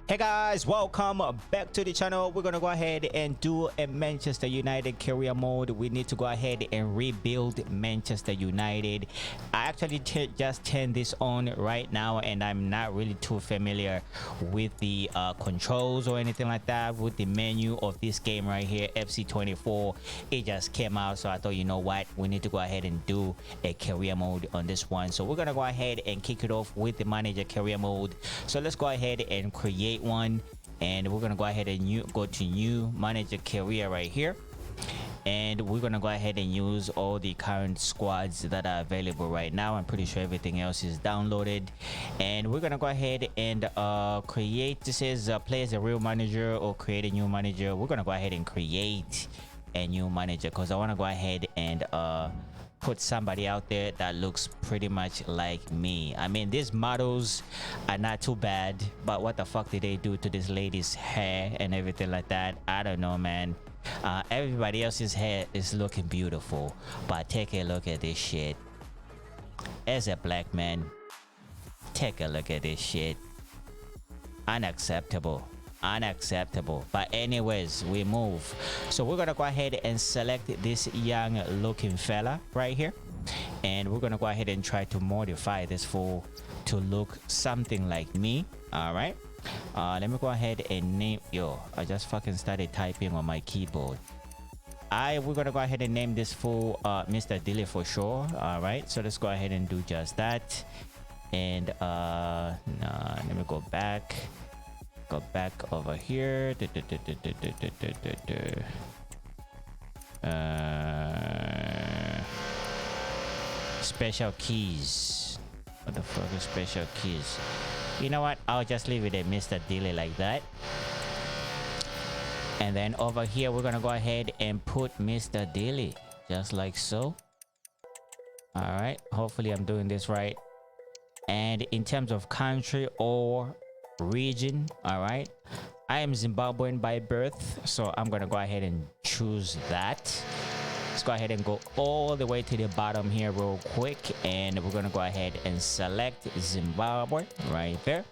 Hey guys, welcome back to the channel. We're gonna go ahead and do a Manchester United career mode. We need to go ahead and rebuild Manchester United. I actually just turned this on right now, and I'm not really too familiar with the controls or anything like that with the menu of this game right here, FC24. It just came out, so I thought, you know what, we need to go ahead and do a career mode on this one. So we're gonna go ahead and kick it off with the manager career mode. So let's go ahead and create one, and we're gonna go ahead and go to new manager career right here, and we're gonna go ahead and use all the current squads that are available right now. I'm pretty sure everything else is downloaded, and we're gonna go ahead and create. This is play as a real manager or create a new manager. We're gonna go ahead and create a new manager because I want to go ahead and put somebody out there that looks pretty much like me. I mean, these models are not too bad, but what the fuck did they do to this lady's hair and everything like that? I don't know, man. Everybody else's hair is looking beautiful, but take a look at this shit. As a black man, take a look at this shit. Unacceptable. But anyways, we move. So we're gonna go ahead and select this young looking fella right here, and we're gonna go ahead and try to modify this fool to look something like me. All right, let me go ahead and name I just fucking started typing on my keyboard. We're gonna go ahead and name this fool Mr. Dilly for sure. All right, so let's go ahead and do just that. And let me go back over here. Special keys. What the fuck is special keys? You know what, I'll just leave it at Mr. Dilly like that. And then over here we're gonna go ahead and put Mr. Dilly just like so. All right, hopefully I'm doing this right. And in terms of country or region, all right, I am Zimbabwean by birth, so I'm gonna go ahead and choose that. Let's go ahead and go all the way to the bottom here real quick, and we're gonna go ahead and select Zimbabwe right there.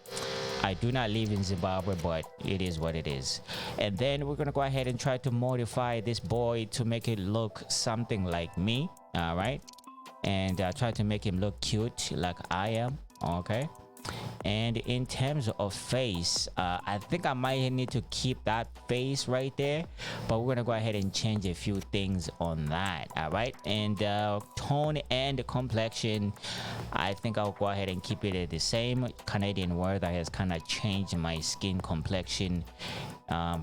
I do not live in Zimbabwe, but it is what it is. And then we're gonna go ahead and try to modify this boy to make it look something like me. All right, and try to make him look cute like I am. Okay. And in terms of face, I think I might need to keep that face right there, but we're gonna go ahead and change a few things on that. All right, and tone and complexion, I think I'll go ahead and keep it at the same. Canadian weather has kind of changed my skin complexion. I'm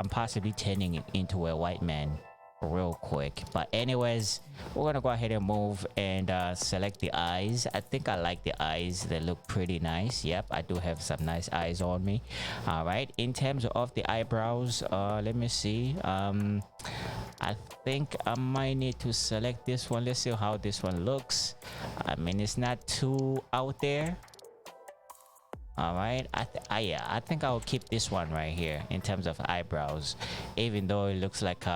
possibly turning it into a white man real quick, but anyways, we're gonna go ahead and move and select the eyes. I think I like the eyes, they look pretty nice. Yep, I do have some nice eyes on me. All right, in terms of the eyebrows, let me see. I think I might need to select this one. Let's see how this one looks. I mean, it's not too out there. All right, I think I'll keep this one right here in terms of eyebrows, even though it looks like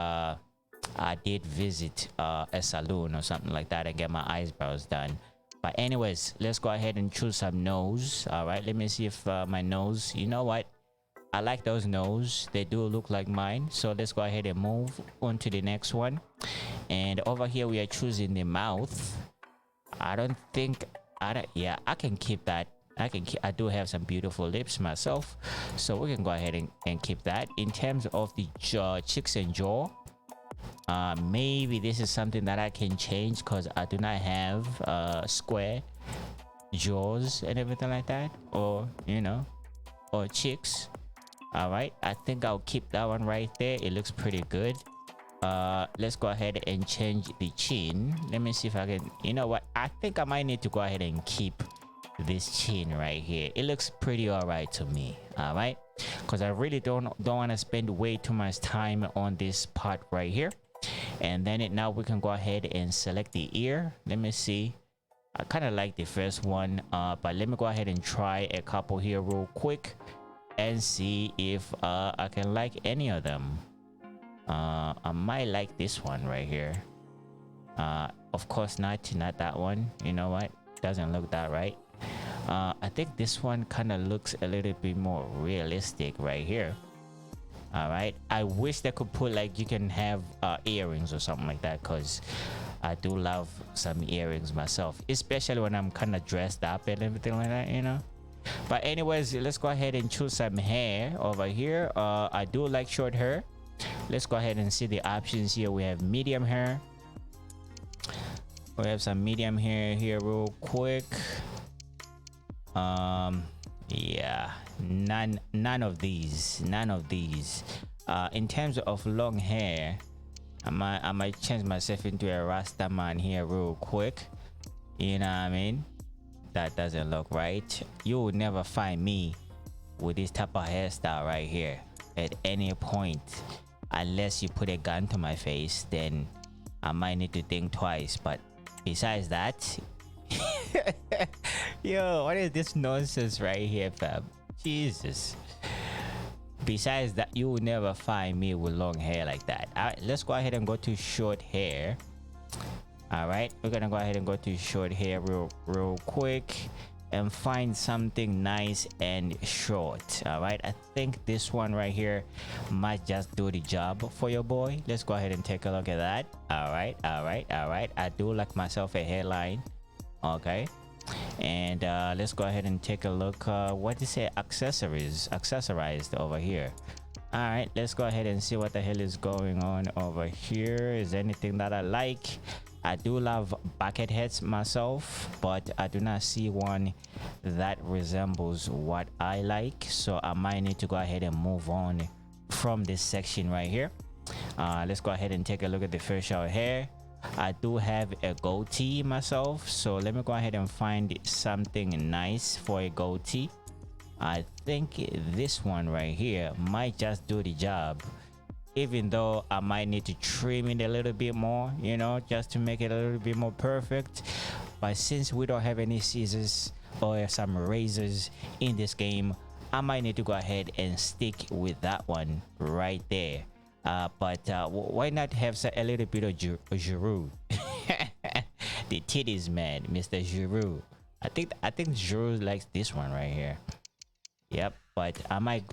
I did visit a salon or something like that and get my eyebrows done. But anyways, let's go ahead and choose some nose. All right, let me see if my nose, you know what, I like those nose, they do look like mine. So let's go ahead and move on to the next one. And over here we are choosing the mouth. I can keep that. I do have some beautiful lips myself, so we can go ahead and keep that. In terms of the cheeks and jaw, maybe this is something that I can change because I do not have square jaws and everything like that, or you know, or cheeks. All right, I think I'll keep that one right there. It looks pretty good. Let's go ahead and change the chin. Let me see if I can, you know what, I think I might need to go ahead and keep this chin right here. It looks pretty all right to me. All right, because I really don't want to spend way too much time on this part right here. And then now we can go ahead and select the ear. Let me see, I kind of like the first one, but let me go ahead and try a couple here real quick and see if I can like any of them. I might like this one right here. Of course not that one. You know what, doesn't look that right. I think this one kind of looks a little bit more realistic right here. All right, I wish they could put like you can have earrings or something like that, because I do love some earrings myself, especially when I'm kind of dressed up and everything like that, you know. But anyways, let's go ahead and choose some hair over here. I do like short hair. Let's go ahead and see the options here. We have medium hair. We have some medium hair here real quick. Yeah, none of these. In terms of long hair, I might change myself into a Rasta man here real quick. You know what I mean? That doesn't look right. You will never find me with this type of hairstyle right here at any point, unless you put a gun to my face. Then I might need to think twice. But besides that, yo, what is this nonsense right here, fam? Jesus. Besides that, you will never find me with long hair like that. All right, let's go ahead and go to short hair. All right, we're gonna go ahead and go to short hair real quick and find something nice and short. All right, I think this one right here might just do the job for your boy. Let's go ahead and take a look at that. All right. I do like myself a hairline. Okay, and let's go ahead and take a look. What is it? Accessorized over here. All right, let's go ahead and see what the hell is going on over here. Is there anything that I like? I do love bucket heads myself, but I do not see one that resembles what I like, so I might need to go ahead and move on from this section right here. Let's go ahead and take a look at the facial hair. I do have a goatee myself, so let me go ahead and find something nice for a goatee. I think this one right here might just do the job, even though I might need to trim it a little bit more, you know, just to make it a little bit more perfect. But since we don't have any scissors or some razors in this game, I might need to go ahead and stick with that one right there. But why not have a little bit of Giroud? The titties man, Mr. Giroud. I think Giroud likes this one right here. Yep, but I might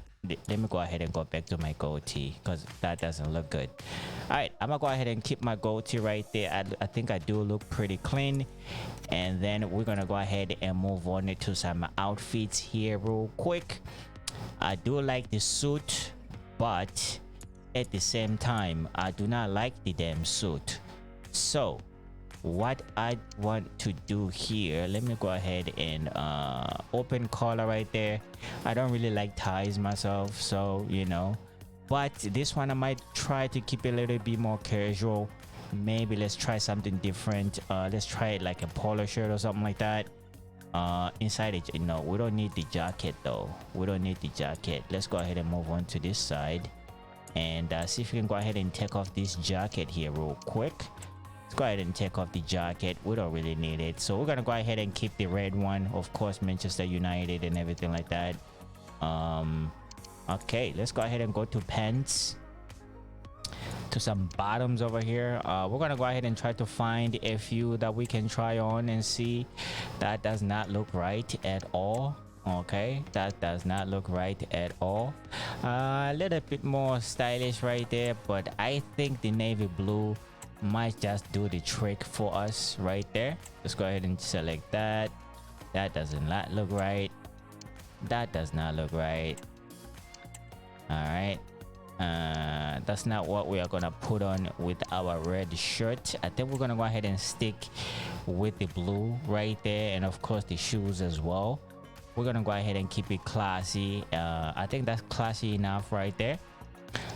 let me go ahead and go back to my goatee, because that doesn't look good. All right, I'm gonna go ahead and keep my goatee right there. I think I do look pretty clean. And then we're gonna go ahead and move on to some outfits here real quick. I do like the suit, but at the same time I do not like the damn suit. So what I want to do here, let me go ahead and open collar right there. I don't really like ties myself, so you know, but this one I might try to keep it a little bit more casual. Maybe let's try something different. Let's try it like a polo shirt or something like that. Inside it, you know, we don't need the jacket though. We don't need the jacket. Let's go ahead and move on to this side and see if we can go ahead and take off this jacket here real quick. Let's go ahead and take off the jacket. We don't really need it, so we're gonna go ahead and keep the red one, of course, Manchester United and everything like that. Okay, let's go ahead and go to pants, to some bottoms over here. We're gonna go ahead and try to find a few that we can try on and see. That does not look right at all. Okay, that does not look right at all. A little bit more stylish right there, but I think the navy blue might just do the trick for us right there. Let's go ahead and select that. That does not look right. That does not look right. All right, that's not what we are gonna put on with our red shirt. I think we're gonna go ahead and stick with the blue right there, and of course the shoes as well. We're gonna go ahead and keep it classy. I think that's classy enough right there,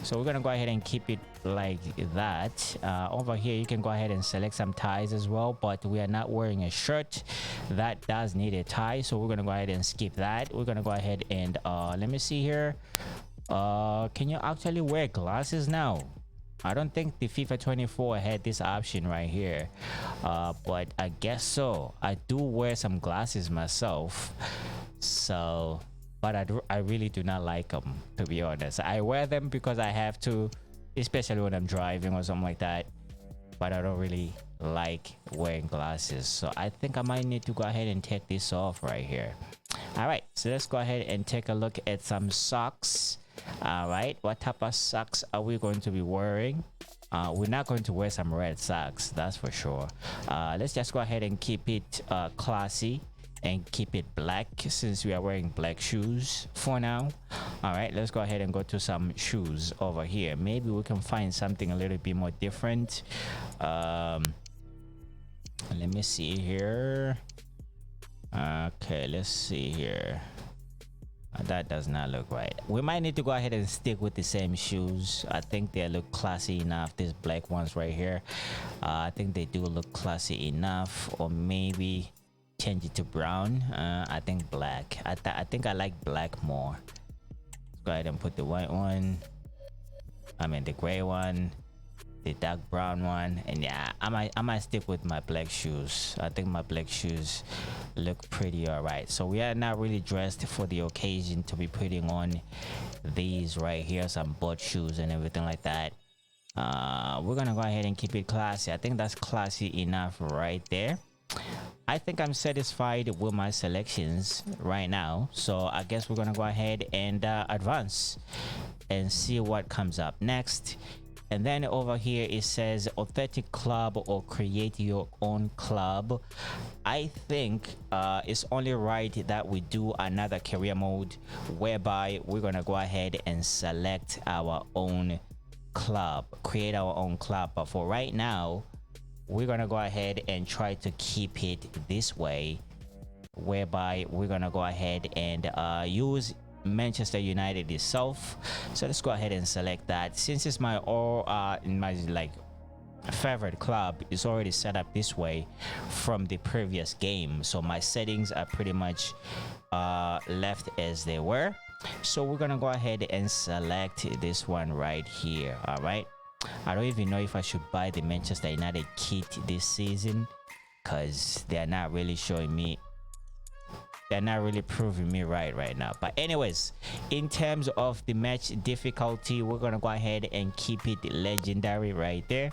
so we're gonna go ahead and keep it like that. Over here you can go ahead and select some ties as well, but we are not wearing a shirt that does need a tie, so we're gonna go ahead and skip that. We're gonna go ahead and let me see here. Can you actually wear glasses now? I don't think the FIFA 24 had this option right here, but I guess so. I do wear some glasses myself, so but I really do not like them, to be honest. I wear them because I have to, especially when I'm driving or something like that, but I don't really like wearing glasses, so I think I might need to go ahead and take this off right here. All right, so let's go ahead and take a look at some socks. All right, what type of socks are we going to be wearing? We're not going to wear some red socks, that's for sure. Let's just go ahead and keep it classy and keep it black, since we are wearing black shoes for now. All right, let's go ahead and go to some shoes over here. Maybe we can find something a little bit more different. Let me see here. Okay, let's see here. That does not look right. We might need to go ahead and stick with the same shoes. I think they look classy enough. These black ones right here, I think they do look classy enough. Or maybe change it to brown. I think black. I think I like black more. Let's go ahead and put the white one, I mean the gray one, the dark brown one, and yeah, I might stick with my black shoes. I think my black shoes look pretty all right. So we are not really dressed for the occasion to be putting on these right here, some boat shoes and everything like that. We're gonna go ahead and keep it classy. I think that's classy enough right there. I think I'm satisfied with my selections right now, so I guess we're gonna go ahead and advance and see what comes up next. And then over here it says authentic club or create your own club. I think it's only right that we do another career mode whereby we're gonna go ahead and select our own club, create our own club. But for right now, we're gonna go ahead and try to keep it this way, whereby we're gonna go ahead and use Manchester United itself. So let's go ahead and select that. Since it's my my like favorite club, is already set up this way from the previous game, so my settings are pretty much left as they were. So we're gonna go ahead and select this one right here. All right, I don't even know if I should buy the Manchester United kit this season, because they're not really showing me, they're not really proving me right now. But anyways, in terms of the match difficulty, we're gonna go ahead and keep it legendary right there.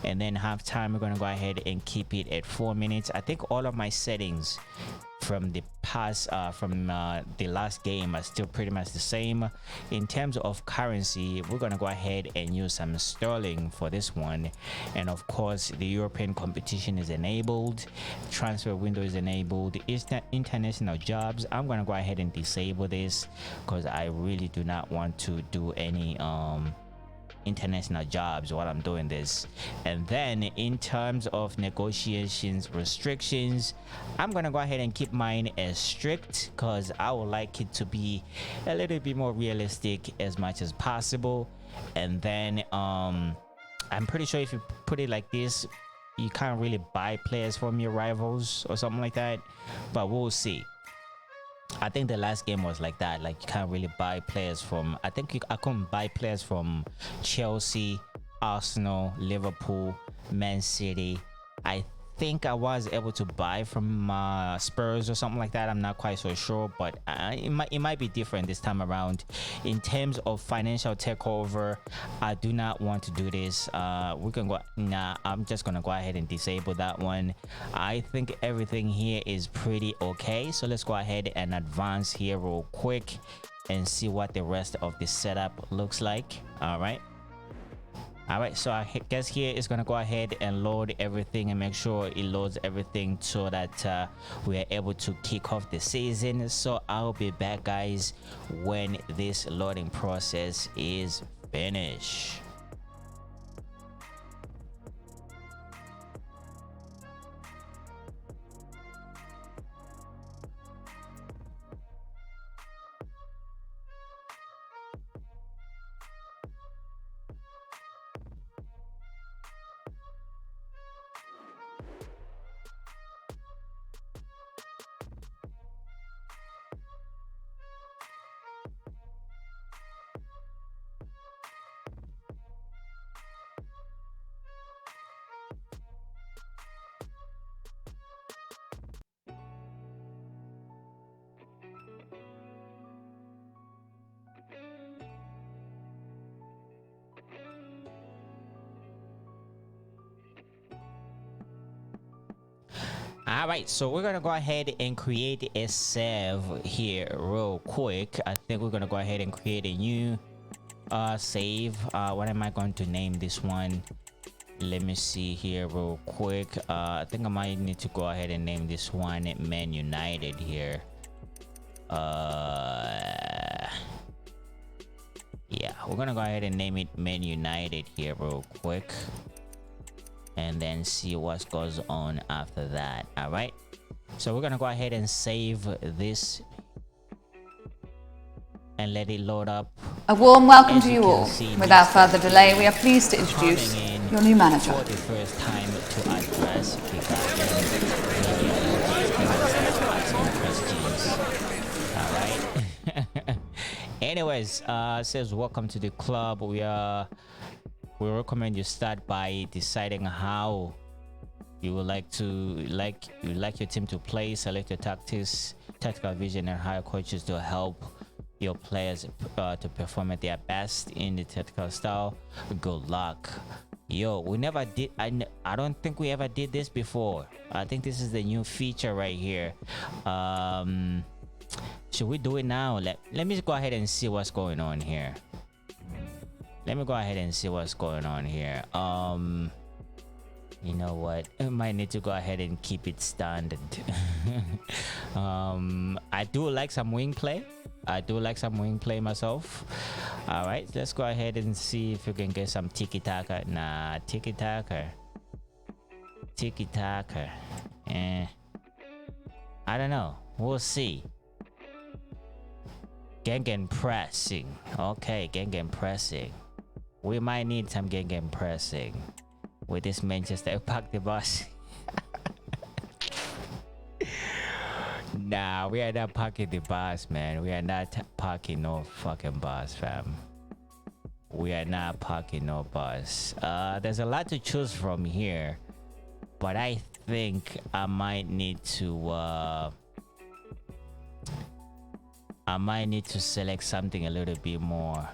And then halftime, we're gonna go ahead and keep it at 4 minutes. I think all of my settings from the past the last game are still pretty much the same. In terms of currency, we're gonna go ahead and use some sterling for this one, and of course the European competition is enabled, transfer window is enabled, international jobs. I'm gonna go ahead and disable this because I really do not want to do any international jobs while I'm doing this. And then in terms of negotiations restrictions, I'm gonna go ahead and keep mine as strict because I would like it to be a little bit more realistic as much as possible. And then I'm pretty sure if you put it like this, you can't really buy players from your rivals or something like that, but we'll see. I think the last game was like that, like you can't really buy players from, I couldn't buy players from Chelsea, Arsenal, Liverpool, Man City. I think I was able to buy from Spurs or something like that. I'm not quite so sure, but it might be different this time around. In terms of financial takeover, I do not want to do this. We can go, nah, I'm just gonna go ahead and disable that one. I think everything here is pretty okay, so let's go ahead and advance here real quick and see what the rest of the setup looks like. All right, so I guess here is gonna go ahead and load everything and make sure it loads everything so that we are able to kick off the season. So I'll be back, guys, when this loading process is finished. All right, so we're gonna go ahead and create a save here real quick. I think we're gonna go ahead and create a new save. What am I going to name this one? Let me see here real quick. I think I might need to go ahead and name this one Man United here. Yeah, we're gonna go ahead and name it Man United here real quick, and then see what goes on after that. All right, so we're gonna go ahead and save this and let it load up. A warm welcome to you all. Without further delay, we are pleased to introduce your new manager. For the first time to address all right. Anyways, says welcome to the club. We recommend you start by deciding how you would like your team to play. Select your tactical vision, and hire coaches to help your players to perform at their best in the tactical style. Good luck. Yo, we never did. I don't think we ever did this before. I think this is the new feature right here. Should we do it now? Let me go ahead and see what's going on here. Let me go ahead and see what's going on here. You know what, I might need to go ahead and keep it standard. I do like some wing play. Myself. All right, let's go ahead and see if we can get some tiki-taka. Nah, tiki-taka. I don't know, we'll see. Gang pressing. Okay, gang pressing. We might need some gang pressing with this Manchester. Park the bus. Nah, we are not parking the bus, man. We are not parking no fucking bus, fam. We are not parking no bus. There's a lot to choose from here, but I think I might need to select something a little bit more.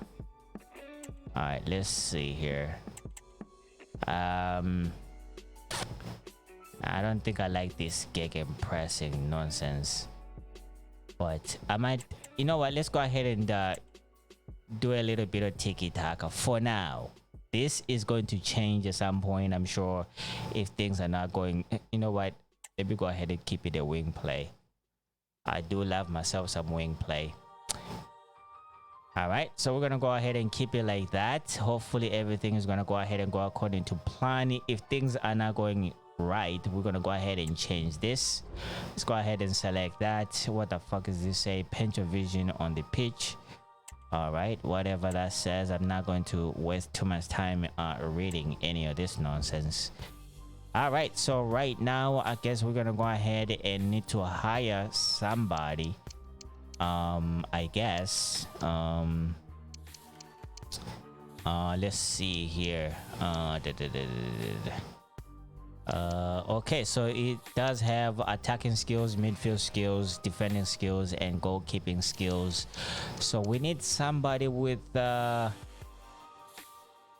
All right, let's see here. I don't think I like this gegen pressing nonsense, but I might, you know what, let's go ahead and do a little bit of tiki-taka for now. This is going to change at some point, I'm sure, if things are not going. You know what, let me go ahead and keep it a wing play. I do love myself some wing play. All right, so we're gonna go ahead and keep it like that. Hopefully everything is gonna go ahead and go according to plan. If things are not going right, we're gonna go ahead and change this. Let's go ahead and select that. What the fuck is this say? Paint your vision on the pitch. All right, whatever that says. I'm not going to waste too much time reading any of this nonsense. All right, so right now I guess we're gonna go ahead and need to hire somebody. I guess let's see here. Okay, so it does have attacking skills, midfield skills, defending skills, and goalkeeping skills. So we need somebody with a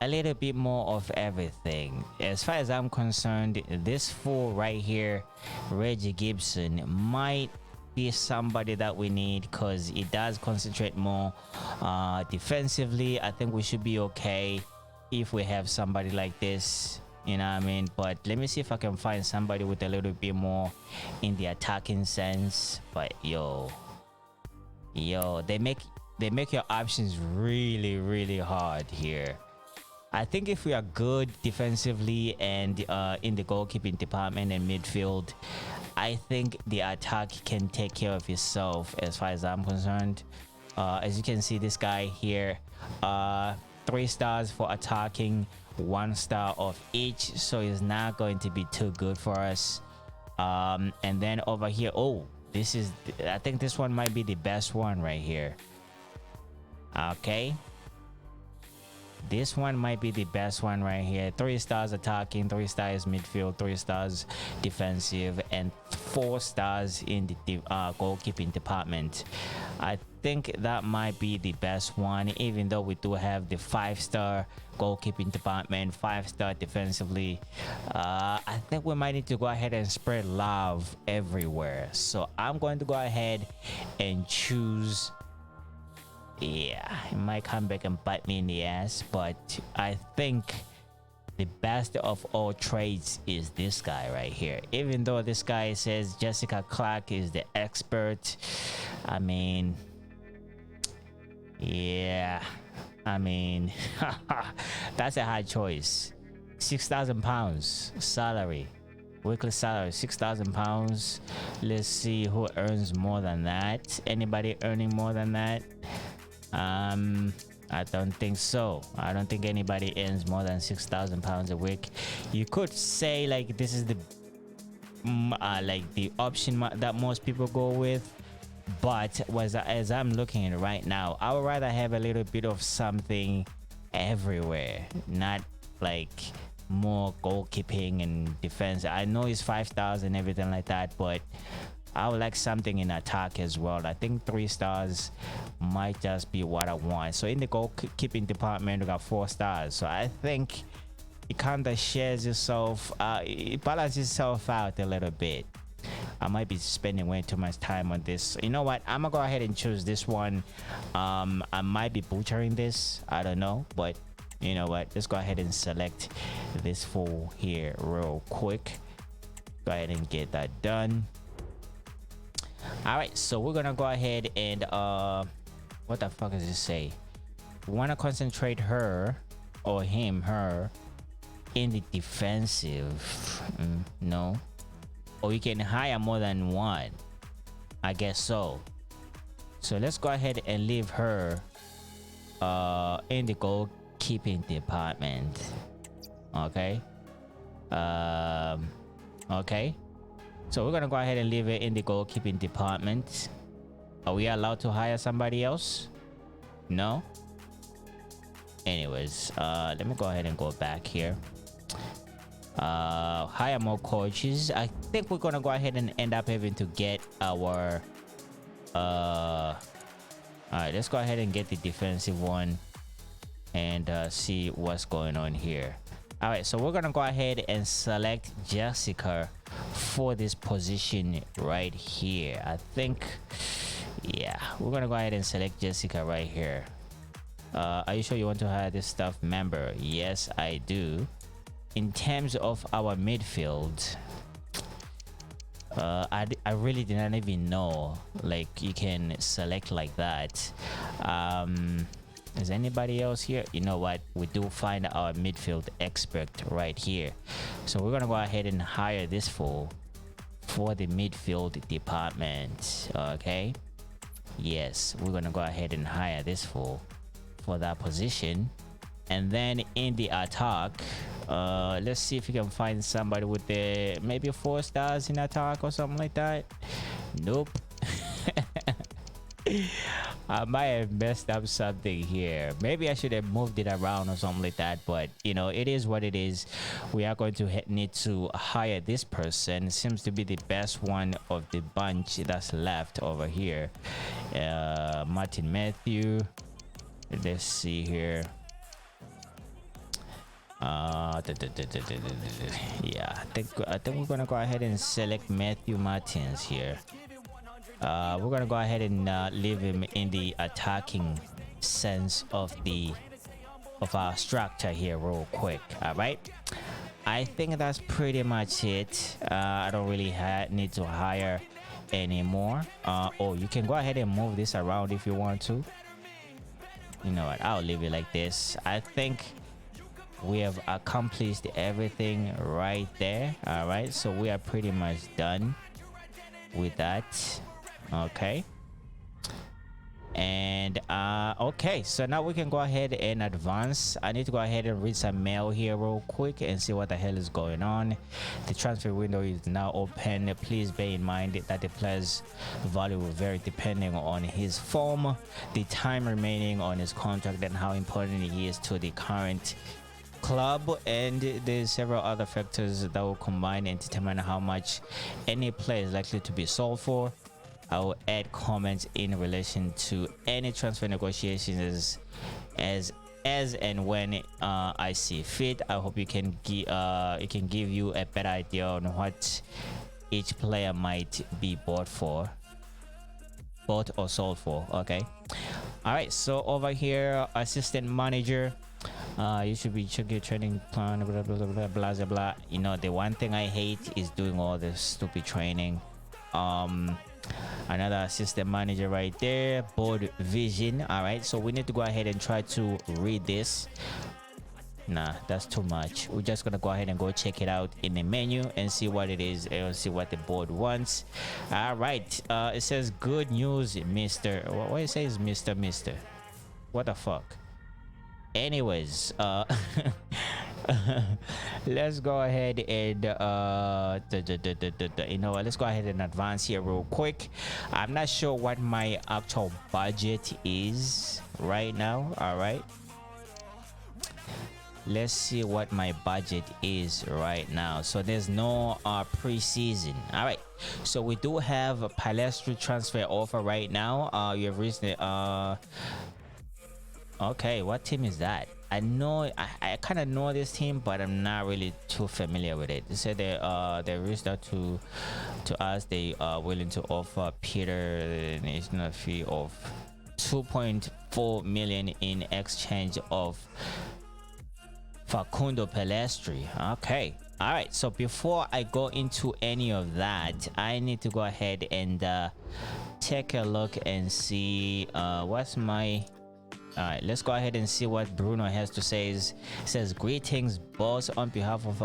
little bit more of everything. As far as I'm concerned, this fool right here, Reggie Gibson, might be somebody that we need because it does concentrate more defensively. I think we should be okay if we have somebody like this, you know what I mean? But let me see if I can find somebody with a little bit more in the attacking sense. But yo, they make your options really hard here. I think if we are good defensively and in the goalkeeping department and midfield, I think the attack can take care of itself as far as I'm concerned. As you can see, this guy here, 3 stars for attacking, 1 star of each, so it's not going to be too good for us. And then over here, oh, this is, I think this one might be the best one right here. Okay, this one might be the best one right here. 3 stars attacking, 3 stars midfield, 3 stars defensive, and 4 stars in the goalkeeping department. I think that might be the best one, even though we do have the 5-star goalkeeping department, 5-star defensively. I think we might need to go ahead and spread love everywhere. So I'm going to go ahead and choose. Yeah, it might come back and bite me in the ass, but I think the best of all trades is this guy right here. Even though this guy says Jessica Clark is the expert, I mean, yeah, I mean, that's a hard choice. £6,000 salary, weekly salary, £6,000. Let's see who earns more than that. Anybody earning more than that? I don't think so. I don't think anybody earns more than £6,000 a week. You could say like this is the like the option that most people go with, but as I'm looking at it right now, I would rather have a little bit of something everywhere, not like more goalkeeping and defense. I know it's 5 stars and everything like that, but I would like something in attack as well. I think 3 stars might just be what I want. So in the goalkeeping department, we got 4 stars. So I think it kind of shares itself, it balances itself out a little bit. I might be spending way too much time on this. You know what? I'm gonna go ahead and choose this one. I might be butchering this. I don't know, but you know what? Let's go ahead and select this fool here real quick. Go ahead and get that done. All right, so we're gonna go ahead and what the fuck does it say? We want to concentrate her or him, her in the defensive. No, or you can hire more than one, I guess so. So let's go ahead and leave her in the goalkeeping department. Okay. Okay, so we're gonna go ahead and leave it in the goalkeeping department. Are we allowed to hire somebody else? No. Anyways, let me go ahead and go back here. Hire more coaches. I think we're gonna go ahead and end up having to get our all right, let's go ahead and get the defensive one and see what's going on here. All right, so we're gonna go ahead and select Jessica for this position right here. I think, yeah, we're gonna go ahead and select Jessica right here. Are you sure you want to hire this staff member? Yes, I do. In terms of our midfield, I really did not even know like you can select like that. Is anybody else here? You know what, we do find our midfield expert right here, so we're gonna go ahead and hire this fool for the midfield department. Okay, yes, we're gonna go ahead and hire this fool for that position. And then in the attack, let's see if you can find somebody with the maybe 4 stars in attack or something like that. Nope. I might have messed up something here. Maybe I should have moved it around or something like that, but you know, it is what it is. We are going to need to hire this person. Seems to be the best one of the bunch that's left over here. Martin Matthew. Let's see here. Yeah, I think we're gonna go ahead and select Matthew Martins here. We're gonna go ahead and leave him in the attacking sense of our structure here real quick. All right, I think that's pretty much it. I don't really need to hire anymore. Oh, you can go ahead and move this around if you want to. You know what, I'll leave it like this. I think we have accomplished everything right there. All right, so we are pretty much done with that. Okay, and okay, so now we can go ahead and advance. I need to go ahead and read some mail here real quick and see what the hell is going on. The transfer window is now open. Please bear in mind that the player's value will vary depending on his form, the time remaining on his contract, and how important he is to the current club, and there's several other factors that will combine and determine how much any player is likely to be sold for. I will add comments in relation to any transfer negotiations as and when I see fit. I hope it can give you a better idea on what each player might be bought or sold for. Okay. All right. So over here, assistant manager. You should be checking your training plan. Blah blah blah blah blah blah blah. You know, the one thing I hate is doing all this stupid training. Another assistant manager right there, board vision. All right, so we need to go ahead and try to read this. Nah, that's too much. We're just gonna go ahead and go check it out in the menu and see what it is and see what the board wants. All right, it says good news, Mr. What it says, Mr. What the fuck? Anyways, let's go ahead and you know what, let's go ahead and advance here real quick. I'm not sure what my actual budget is right now. All right, let's see what my budget is right now. So there's no preseason. All right, so we do have a Palestri transfer offer right now. You have reached the okay, what team is that? I know, I kind of know this team, but I'm not really too familiar with it. They said they reached out to us. They are willing to offer Peter an additional fee of 2.4 million in exchange of Facundo Palestri. Okay. All right, so before I go into any of that, I need to go ahead and take a look and see what's my... All right, let's go ahead and see what Bruno has to say. It says, greetings, boss. On behalf of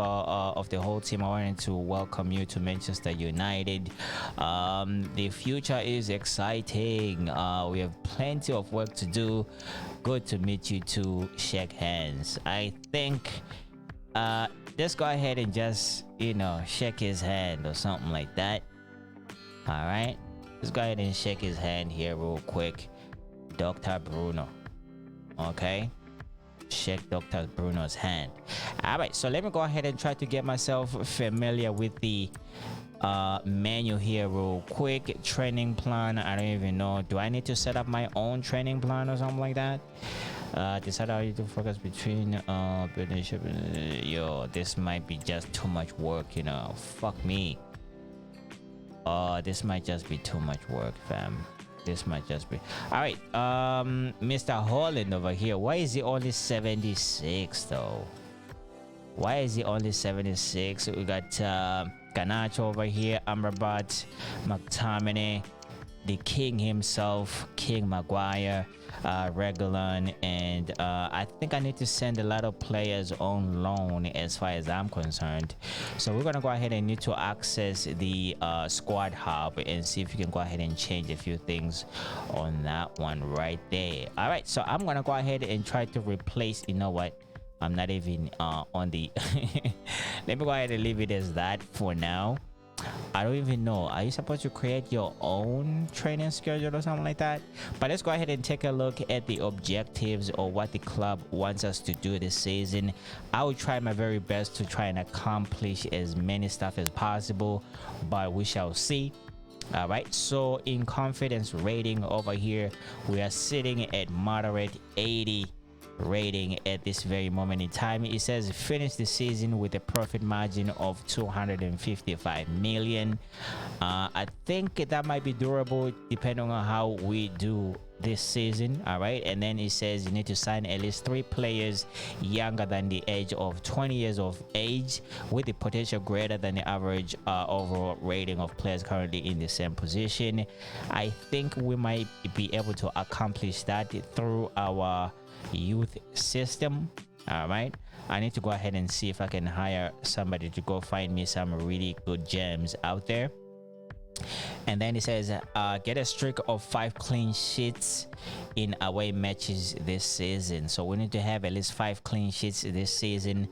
the whole team, I wanted to welcome you to Manchester United. The future is exciting. We have plenty of work to do. Good to meet you to shake hands. I think let's go ahead and just, you know, shake his hand or something like that. All right, let's go ahead and shake his hand here real quick. Dr. Bruno. Okay, shake Dr. Bruno's hand. All right, so let me go ahead and try to get myself familiar with the menu here real quick. Training plan, I don't even know, do I need to set up my own training plan or something like that? Decide how you to focus between yo, this might be just too much work, you know. Fuck me. This might just be too much work, fam. This might just be... All right, Mr. Holland over here, why is he only 76 though? Why is he only 76? We got Ganacho over here, Amrabat, McTominay, the king himself, King Maguire, Regulon, and I think I need to send a lot of players on loan as far as I'm concerned. So we're gonna go ahead and need to access the squad hub and see if you can go ahead and change a few things on that one right there. All right, so I'm gonna go ahead and try to replace, you know what, I'm not even on the let me go ahead and leave it as that for now. I don't even know, are you supposed to create your own training schedule or something like that? But let's go ahead and take a look at the objectives or what the club wants us to do this season. I will try my very best to try and accomplish as many stuff as possible, but we shall see. All right, so in confidence rating over here, we are sitting at moderate 80 rating at this very moment in time. It says finish the season with a profit margin of 255 million. I think that might be durable depending on how we do this season. All right, and then it says you need to sign at least 3 players younger than the age of 20 years of age with the potential greater than the average overall rating of players currently in the same position. I think we might be able to accomplish that through our youth system. All right, I need to go ahead and see if I can hire somebody to go find me some really good gems out there. And then it says get a streak of 5 clean sheets in away matches this season. So we need to have at least 5 clean sheets this season.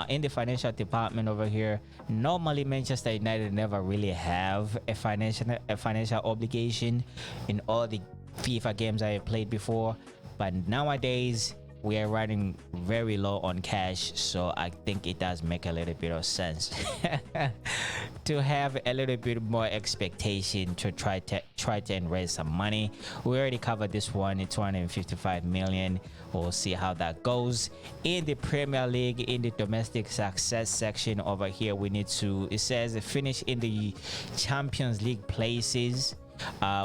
In the financial department over here, normally Manchester United never really have a financial obligation in all the FIFA games I have played before, but nowadays we are running very low on cash, so I think it does make a little bit of sense to have a little bit more expectation to try to raise some money. We already covered this one. It's 255 million. We'll see how that goes. In the Premier League, in the domestic success section over here, we need to, it says finish in the Champions League places.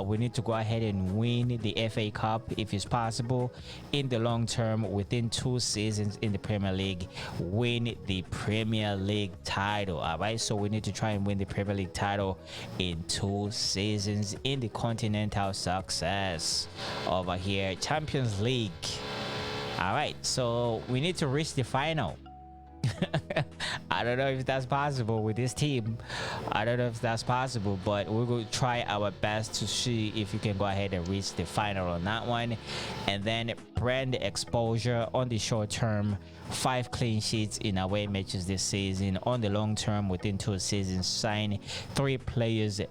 We need to go ahead and win the FA Cup if it's possible. In the long term, within 2 seasons in the Premier League, win the Premier League title. All right, so we need to try and win the Premier League title in 2 seasons. In the continental success over here, Champions League. All right, so we need to reach the final. I don't know if that's possible with this team. I don't know if that's possible, but we're going to try our best to see if you can go ahead and reach the final on that one. And then brand exposure on the short term, 5 clean sheets in away matches this season. On the long term, within 2 seasons, sign 3 players,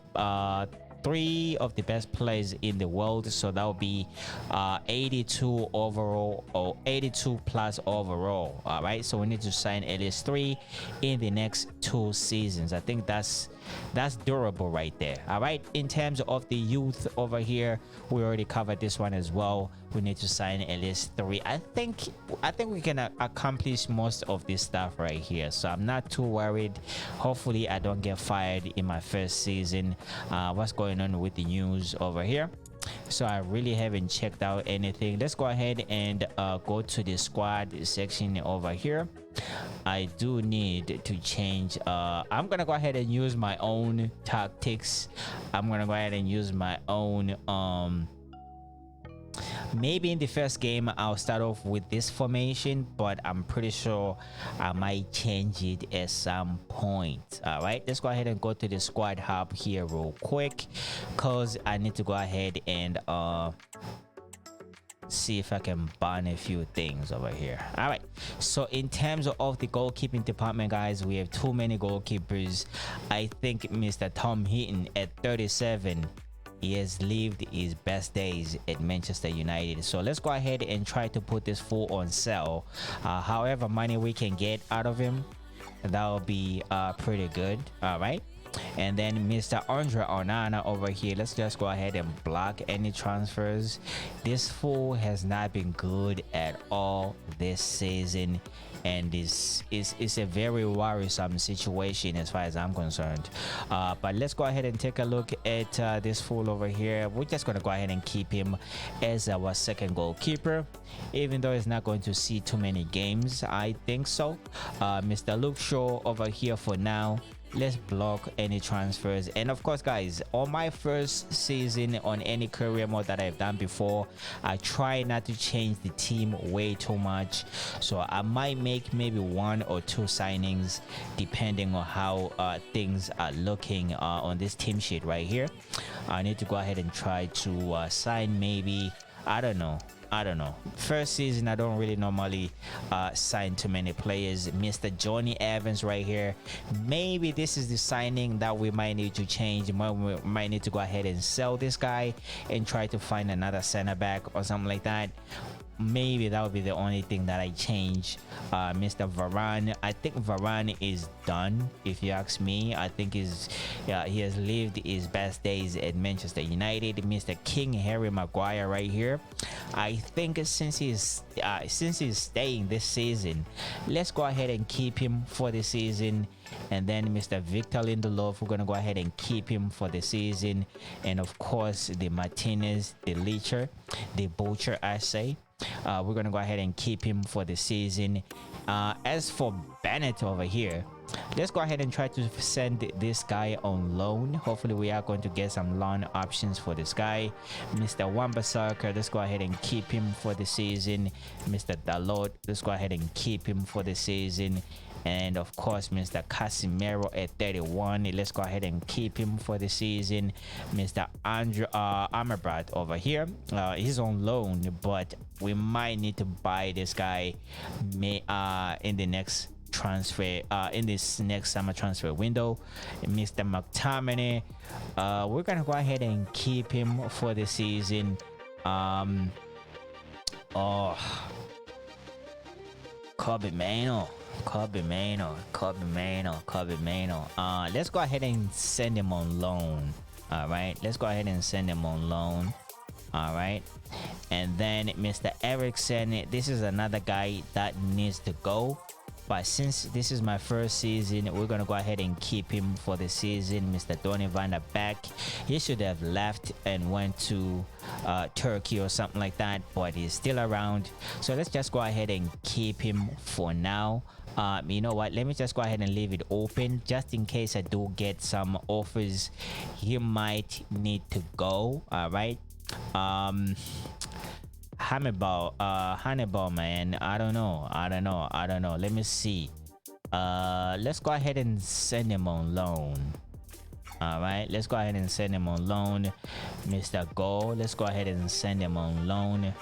3 of the best players in the world, so that will be 82 overall or 82 plus overall. All right, so we need to sign at least 3 in the next 2 seasons. I think that's durable right there. All right, in terms of the youth over here, we already covered this one as well. We need to sign at least 3. I think we can accomplish most of this stuff right here, so I'm not too worried. Hopefully I don't get fired in my first season. What's going on with the news over here? So I really haven't checked out anything. Let's go ahead and go to the squad section over here. I do need to change. I'm gonna go ahead and use my own tactics. I'm gonna go ahead and use my own maybe in the first game I'll start off with this formation, but I'm pretty sure I might change it at some point. All right, let's go ahead and go to the squad hub here real quick, because I need to go ahead and see if I can ban a few things over here. All right, so in terms of the goalkeeping department, guys, we have too many goalkeepers. I think Mr. Tom Heaton at 37, he has lived his best days at Manchester United. So let's go ahead and try to put this fool on sale. However money we can get out of him, that will be pretty good. All right, and then Mr. Andre Onana over here, let's just go ahead and block any transfers. This fool has not been good at all this season, and this is a very worrisome situation as far as I'm concerned. But let's go ahead and take a look at this fool over here. We're just going to go ahead and keep him as our second goalkeeper, even though he's not going to see too many games, I think so. Mr. Luke Shaw over here for now. Let's block any transfers. And of course, guys, on my first season on any career mode that I've done before, I try not to change the team way too much, so I might make maybe 1 or 2 signings depending on how things are looking on this team sheet right here. I need to go ahead and try to sign maybe, I don't know. First season, I don't really normally sign too many players. Mr. Johnny Evans right here. Maybe this is the signing that we might need to change. We might need to go ahead and sell this guy and try to find another center back or something like that. Maybe that would be the only thing that I change. Mr. Varane, I think Varane is done, if you ask me. I think he has lived his best days at Manchester United. Mr. King Harry Maguire right here. I think since he's staying this season, let's go ahead and keep him for the season. And then Mr. Victor Lindelof, we're gonna go ahead and keep him for the season. And of course, the Martinez, the Leacher, the Butcher, I say, we're gonna go ahead and keep him for the season. As for Bennett over here, let's go ahead and try to send this guy on loan. Hopefully we are going to get some loan options for this guy. Mr. Wan-Bissaka, let's go ahead and keep him for the season. Mr. Dalot, let's go ahead and keep him for the season. And of course, Mr. Casemiro at 31, let's go ahead and keep him for the season. Mr. Andrew Amrabat over here, he's on loan, but we might need to buy this guy in the next transfer, in this next summer transfer window. Mr. McTominay, we're gonna go ahead and keep him for the season. Kobe Mano. Let's go ahead and send him on loan. All right, let's go ahead and send him on loan. All right, and then Mr. Erickson, this is another guy that needs to go, but since this is my first season, we're gonna go ahead and keep him for the season. Mr. Donny van der Beek, he should have left and went to Turkey or something like that, but he's still around, so let's just go ahead and keep him for now. You know what, let me just go ahead and leave it open just in case I do get some offers. He might need to go. All right, Hannibal, man, I don't know. Let me see. Let's go ahead and send him on loan. All right, let's go ahead and send him on loan. Mr. Go, let's go ahead and send him on loan.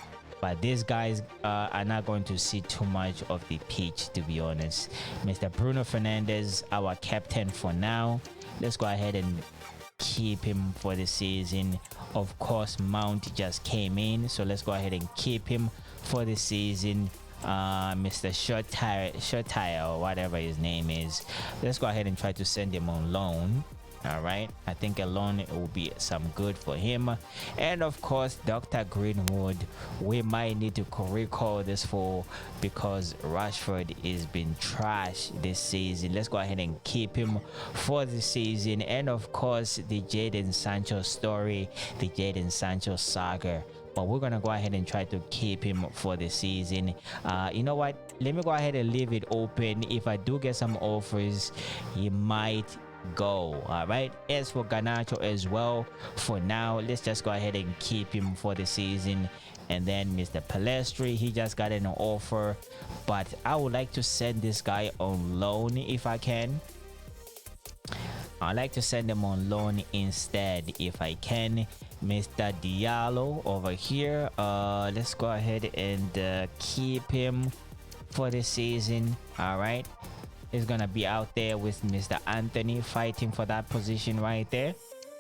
But these guys are not going to see too much of the pitch, to be honest. Mr. Bruno Fernandes, our captain for now, let's go ahead and keep him for the season. Of course, Mount just came in, so let's go ahead and keep him for the season. Mr. Shotire, or whatever his name is, let's go ahead and try to send him on loan. All right, I think a loan will be some good for him. And of course, Dr. Greenwood, we might need to recall this for, because Rashford is been trash this season. Let's go ahead and keep him for the season. And of course, the Jadon Sancho story, the Jadon Sancho saga, but we're gonna go ahead and try to keep him for the season. You know what, let me go ahead and leave it open. If I do get some offers, he might go. All right, as for Garnacho as well, for now let's just go ahead and keep him for the season. And then Mr. Palestri, he just got an offer, but I would like to send this guy on loan if I can. I like to send him on loan instead if I can. Mr. Diallo over here, let's go ahead and keep him for the season. All right, is gonna be out there with Mr. Anthony fighting for that position right there.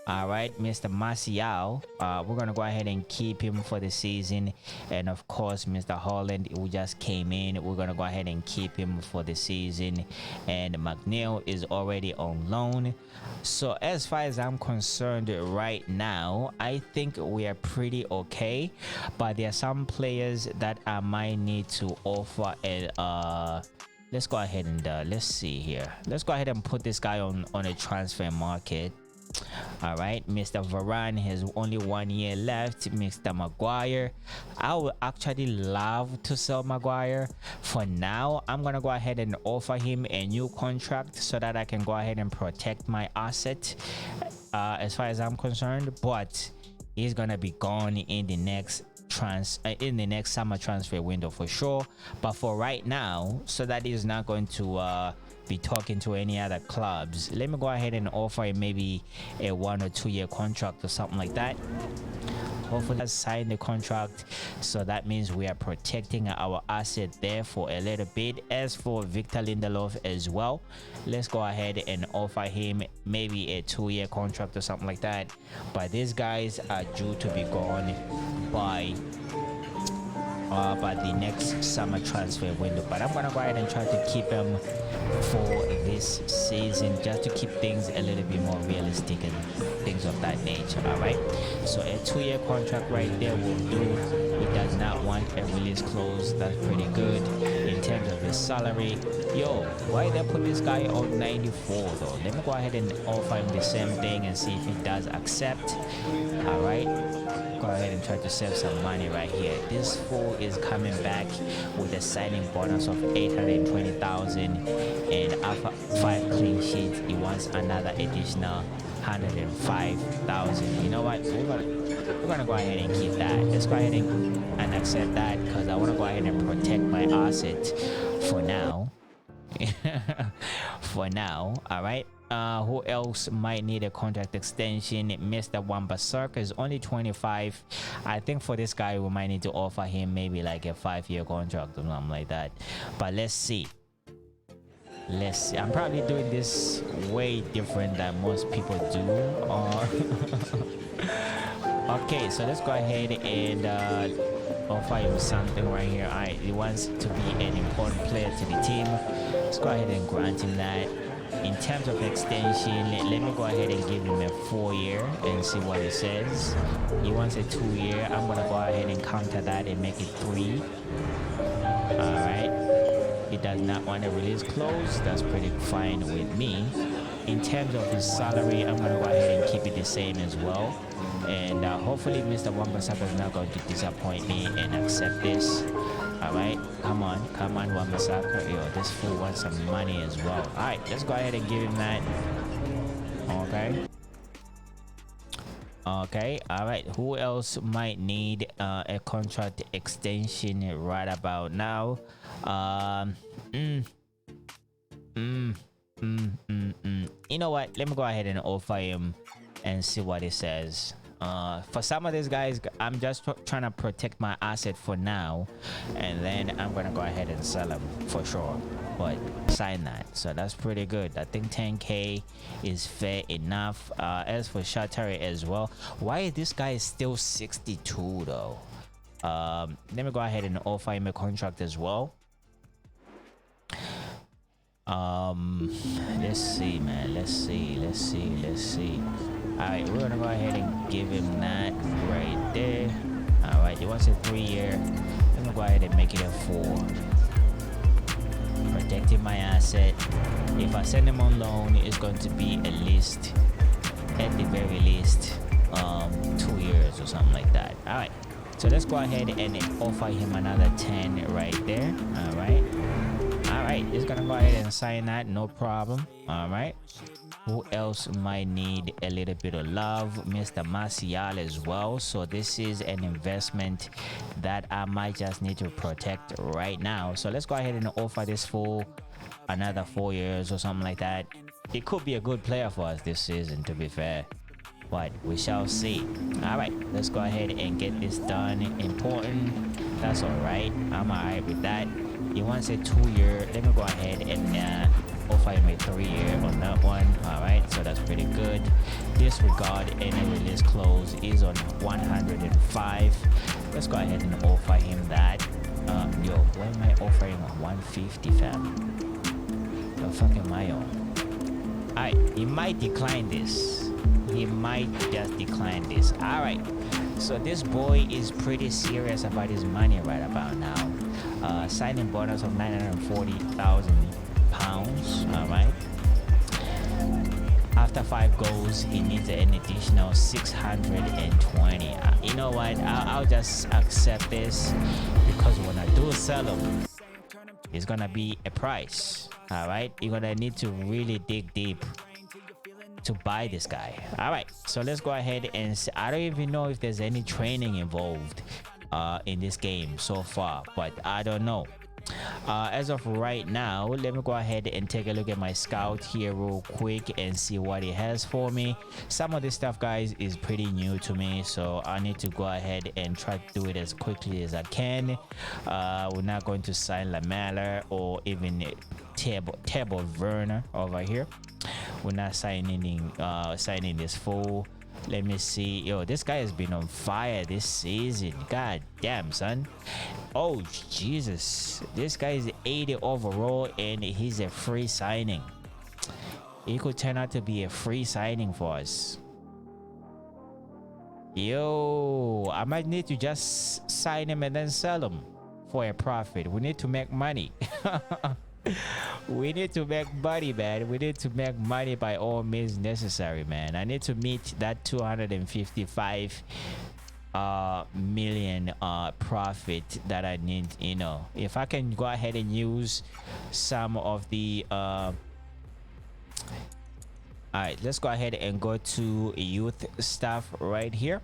All right, Mr. Martial, we're gonna go ahead and keep him for the season. And of course, Mr. Holland, who just came in, we're gonna go ahead and keep him for the season. And McNeil is already on loan. So as far as I'm concerned right now, I think we are pretty okay, but there are some players that I might need to offer a let's go ahead and let's see here. Let's go ahead and put this guy on a transfer market. All right, Mr. Varane has only 1 year left. Mr. Maguire, I would actually love to sell Maguire. For now, I'm gonna go ahead and offer him a new contract so that I can go ahead and protect my asset as far as I'm concerned, but he's gonna be gone in the next summer transfer window for sure. But for right now, so that he's not going to be talking to any other clubs, let me go ahead and offer him maybe a 1 or 2 year contract or something like that. Hopefully sign the contract, so that means we are protecting our asset there for a little bit. As for Victor Lindelof as well, let's go ahead and offer him maybe a 2 year contract or something like that. But these guys are due to be gone by the next summer transfer window. But I'm gonna go ahead and try to keep him for this season, just to keep things a little bit more realistic and things of that nature. All right, so a 2 year contract right there will do. He does not want a release clause. That's pretty good. In terms of his salary, yo, why they put this guy on 94 though? Let me go ahead and offer him the same thing and see if he does accept. All right, go ahead and try to save some money right here. This fool is coming back with a signing bonus of 820,000, and after 5 clean sheets, he wants another additional 105,000. You know what? We're gonna go ahead and keep that. Let's go ahead and accept that, because I want to go ahead and protect my asset for now. For now, all right. Who else might need a contract extension? Mr. Wan-Bissaka is only 25. I think for this guy we might need to offer him maybe like a 5-year contract or something like that. But let's see. I'm probably doing this way different than most people do. Okay, so let's go ahead and offer him something right here. All right, he wants to be an important player to the team. Let's go ahead and grant him that. In terms of extension, let me go ahead and give him a 4-year and see what he says. He wants a 2-year. I'm gonna go ahead and counter that and make it 3. All right. He does not want a release clause. That's pretty fine with me. In terms of his salary, I'm gonna go ahead and keep it the same as well. And hopefully Mr. Wambasaka is not going to disappoint me and accept this. All right, come on Wambasaka. Yo, this fool wants some money as well. All right, let's go ahead and give him that. Okay, all right, who else might need a contract extension right about now? You know what, let me go ahead and offer him and see what he says. For some of these guys, I'm just trying to protect my asset for now, and then I'm gonna go ahead and sell them for sure. But sign that, so that's pretty good. I think 10k is fair enough. As for Shatari as well, why is this guy still 62 though? Let me go ahead and offer him a contract as well. Let's see, man. Let's see. All right, we're gonna go ahead and give him that right there. All right, he wants a 3-year. Let me go ahead and make it a 4. Protecting my asset. If I send him on loan, it's going to be at least, at the very least, 2 years or something like that. All right, so let's go ahead and offer him another 10 right there. All right, he's gonna go ahead and sign that, no problem. All right, who else might need a little bit of love? Mr. Martial as well. So this is an investment that I might just need to protect right now. So let's go ahead and offer this for another 4 years or something like that. It could be a good player for us this season, to be fair, but we shall see. All right, let's go ahead and get this done. Important, that's all right. I'm all right with that. He wants a 2-year. Let me go ahead and offer him a 3-year on that one. All right, so that's pretty good. Disregard any release clause is on 105. Let's go ahead and offer him that. Yo, why am I offering 150, fam? The fuck am I on? All right, he might decline this. He might just decline this. All right, so this boy is pretty serious about his money right about now. Signing bonus of 940,000 pounds. All right, after 5 goals he needs an additional 620. You know what, I'll just accept this, because when I do sell him, it's gonna be a price. All right, you're gonna need to really dig deep to buy this guy. All right, so let's go ahead and see. I don't even know if there's any training involved in this game so far, but I don't know. As of right now, let me go ahead and take a look at my scout here real quick and see what it has for me. Some of this stuff, guys, is pretty new to me, so I need to go ahead and try to do it as quickly as I can. We're not going to sign Lamela or even Table Werner over here. We're not signing this fool. Let me see. Yo, this guy has been on fire this season. God damn, son. Oh Jesus, this guy is 80 overall and he's a free signing. He could turn out to be a free signing for us. Yo, I might need to just sign him and then sell him for a profit. We need to make money. We need to make money, man. We need to make money by all means necessary, man. I need to meet that 255 million profit that I need. You know, if I can go ahead and use some of the all right, let's go ahead and go to youth stuff right here.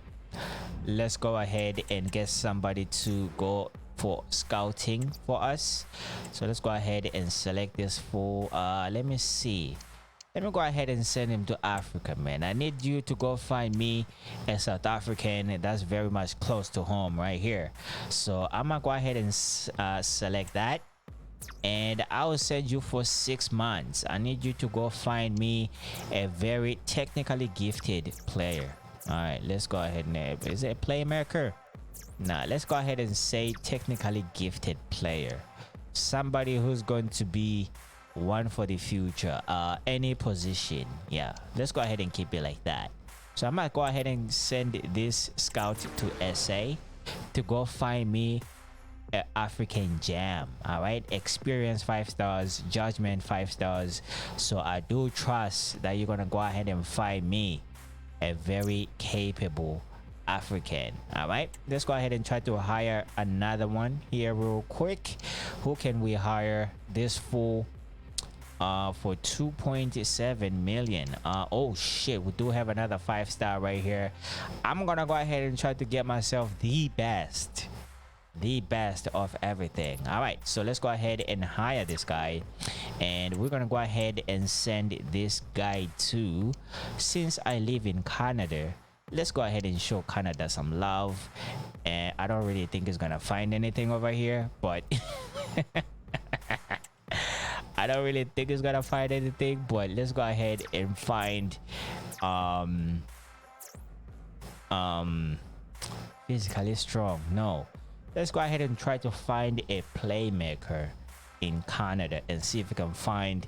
Let's go ahead and get somebody to go for scouting for us. So let's go ahead and select this for let me see. Let me go ahead and send him to Africa, man. I need you to go find me a South African that's very much close to home right here. So I'm gonna go ahead and select that, and I will send you for 6 months. I need you to go find me a very technically gifted player. All right, let's go ahead and is it a playmaker? Now let's go ahead and say technically gifted player, somebody who's going to be one for the future, any position. Yeah, let's go ahead and keep it like that. So I might go ahead and send this scout to SA to go find me an African gem. All right, experience 5 stars, judgment 5 stars. So I do trust that you're gonna go ahead and find me a very capable African. All right, let's go ahead and try to hire another one here real quick. Who can we hire? This fool for 2.7 million. Oh shit, we do have another 5-star right here. I'm gonna go ahead and try to get myself the best of everything. All right, so let's go ahead and hire this guy, and we're gonna go ahead and send this guy to, since I live in Canada, let's go ahead and show Canada some love. And I don't really think he's gonna find anything over here, but I don't really think he's gonna find anything, but let's go ahead and find physically strong. No, let's go ahead and try to find a playmaker in Canada and see if we can find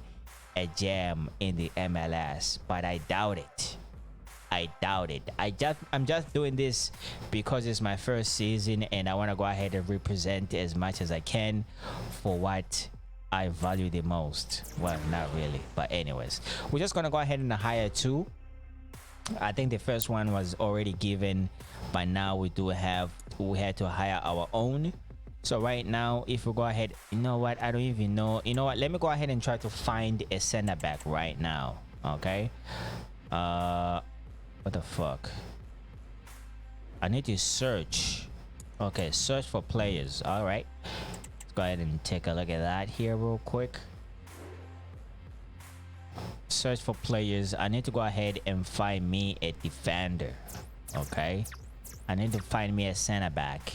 a gem in the MLS, but I doubt it. I'm just doing this because it's my first season and I want to go ahead and represent as much as I can for what I value the most. Well, not really, but anyways, we're just gonna go ahead and hire 2. I think the first one was already given, but now we had to hire our own. So right now, if we go ahead, you know what, I don't even know, you know what, let me go ahead and try to find a center back right now. Okay, what the fuck, I need to search. Okay, search for players. All right, let's go ahead and take a look at that here real quick. Search for players. I need to go ahead and find me a defender. Okay, I need to find me a center back,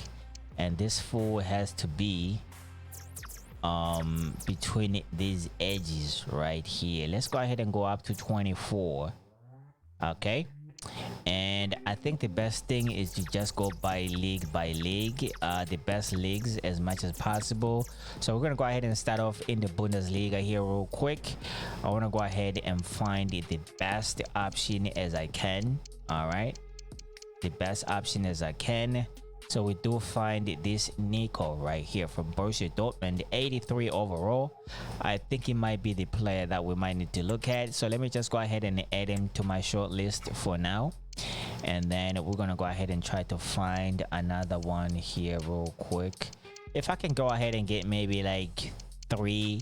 and this fool has to be between these edges right here. Let's go ahead and go up to 24. Okay, and I think the best thing is to just go by league, the best leagues as much as possible. So we're gonna go ahead and start off in the Bundesliga here real quick. I want to go ahead and find the best option as I can. All right, the best option as I can. So we do find this Nico right here from Borussia Dortmund, 83 overall. I think he might be the player that we might need to look at. So let me just go ahead and add him to my short list for now. And then we're gonna go ahead and try to find another one here real quick. If I can go ahead and get maybe like 3,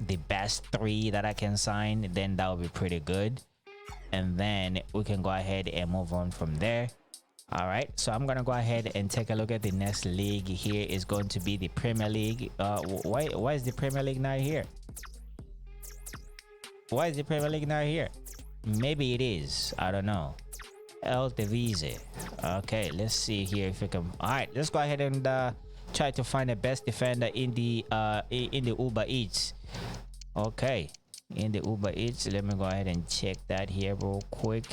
the best 3 that I can sign, then that would be pretty good. And then we can go ahead and move on from there. All right, so I'm gonna go ahead and take a look at the next league. Here is going to be the Premier League. Why is the Premier League not here? Why is the Premier League not here? Maybe it is, I don't know. El Divise. Okay, let's see here if we can. All right, let's go ahead and try to find the best defender in the Uber Eats. Okay, in the Uber Eats, let me go ahead and check that here real quick.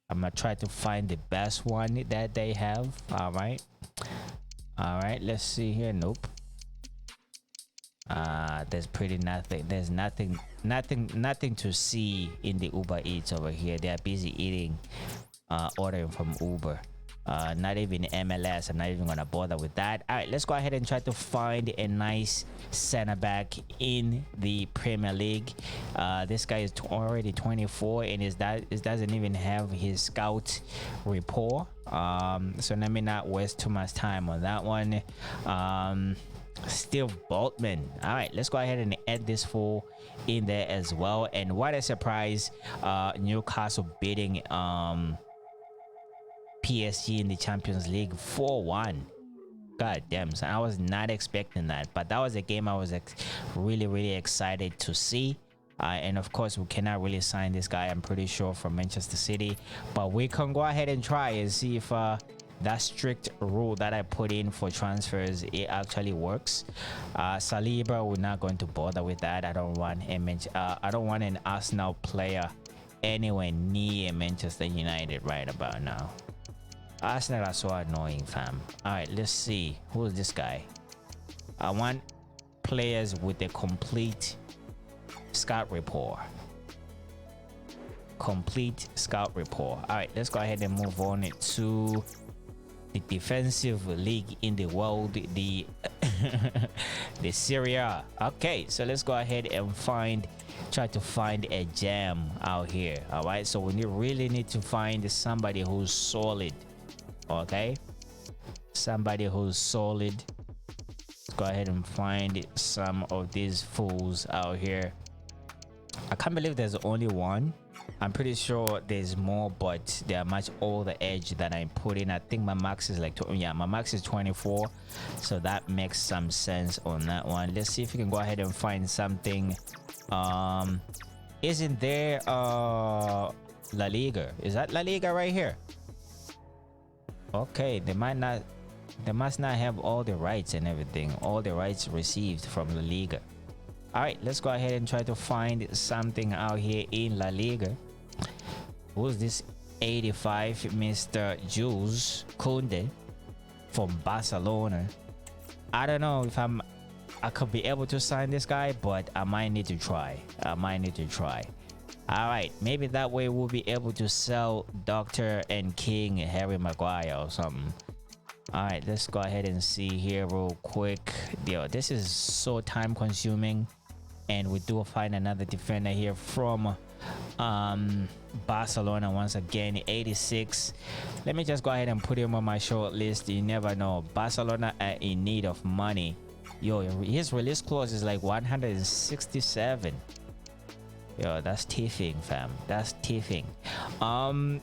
I'm gonna try to find the best one that they have. All right, let's see here. Nope. There's pretty nothing. There's nothing to see in the Uber Eats over here. They are busy eating, ordering from Uber. Not even MLS. I'm not even gonna bother with that. All right, let's go ahead and try to find a nice center back in the Premier League. This guy is already 24 and it doesn't even have his scout report. So let me not waste too much time on that one. Steve Boltman. All right, let's go ahead and add this fool in there as well. And what a surprise, Newcastle beating PSG in the Champions League 4-1. God damn, so I was not expecting that, but that was a game I was really excited to see. And of course, we cannot really sign this guy, I'm pretty sure, from Manchester City, but we can go ahead and try and see if that strict rule that I put in for transfers, it actually works. Saliba, we're not going to bother with that. I don't want an Arsenal player anywhere near Manchester United right about now. Arsenal are so annoying, fam. All right, let's see. Who is this guy? I want players with a complete scout report. Complete scout report. All right, let's go ahead and move on to the defensive league in the world, the the Serie A. Okay, so let's go ahead and try to find a gem out here. All right, so we really need to find somebody who's solid. Okay, somebody who's solid. Let's go ahead and find some of these fools out here. I can't believe there's only one. I'm pretty sure there's more, but they are much older age that I put in. I think my max is like, yeah, my max is 24, so that makes some sense on that one. Let's see if we can go ahead and find something. Isn't there La Liga? Is that La Liga right here? Okay, they must not have all the rights and everything, all the rights received from La Liga. All right, let's go ahead and try to find something out here in La Liga. Who's this 85 Mr. Jules Koundé from Barcelona? I don't know if I could be able to sign this guy, but I might need to try. All right, maybe that way we'll be able to sell Dr. and King Harry Maguire or something. All right, let's go ahead and see here real quick. Yo, this is so time consuming, and we do find another defender here from Barcelona once again, 86. Let me just go ahead and put him on my short list. You never know, Barcelona are in need of money. Yo, his release clause is like 167. Yo, that's tiffing, fam. That's tiffing.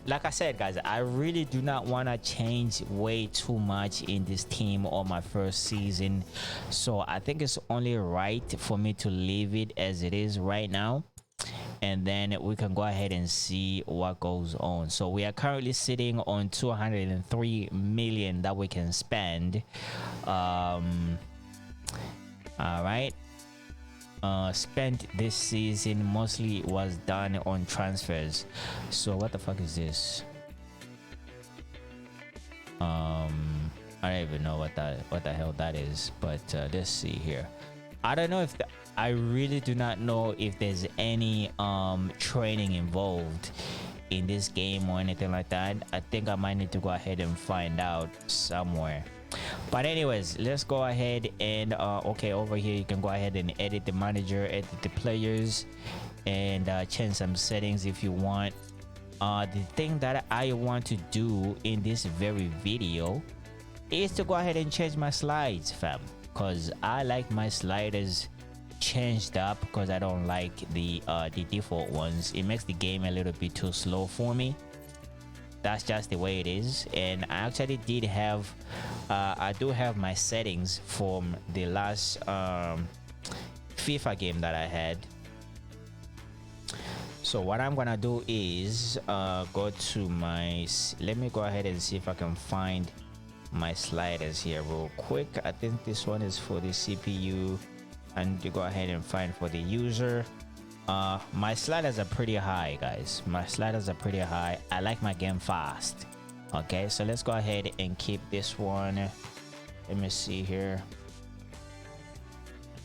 Like I said, guys, I really do not want to change way too much in this team on my first season, so I think it's only right for me to leave it as it is right now, and then we can go ahead and see what goes on. So we are currently sitting on 203 million that we can spend. All right, spent this season mostly was done on transfers. So what the fuck is this? I don't even know what the hell that is, but let's see here. I don't know if I really do not know if there's any training involved in this game or anything like that. I think I might need to go ahead and find out somewhere. But anyways, let's go ahead and okay, over here you can go ahead and edit the manager, edit the players, and change some settings if you want. The thing that I want to do in this very video is to go ahead and change my slides, fam, because I like my sliders changed up, because I don't like the default ones. It makes the game a little bit too slow for me. That's just the way it is. And I actually did have I do have my settings from the last FIFA game that I had. So what I'm gonna do is go to my, let me go ahead and see if I can find my sliders here real quick. I think this one is for the CPU, and you go ahead and find for the user. My sliders are pretty high, guys. My sliders are pretty high. I like my game fast. Okay, so let's go ahead and keep this one. Let me see here.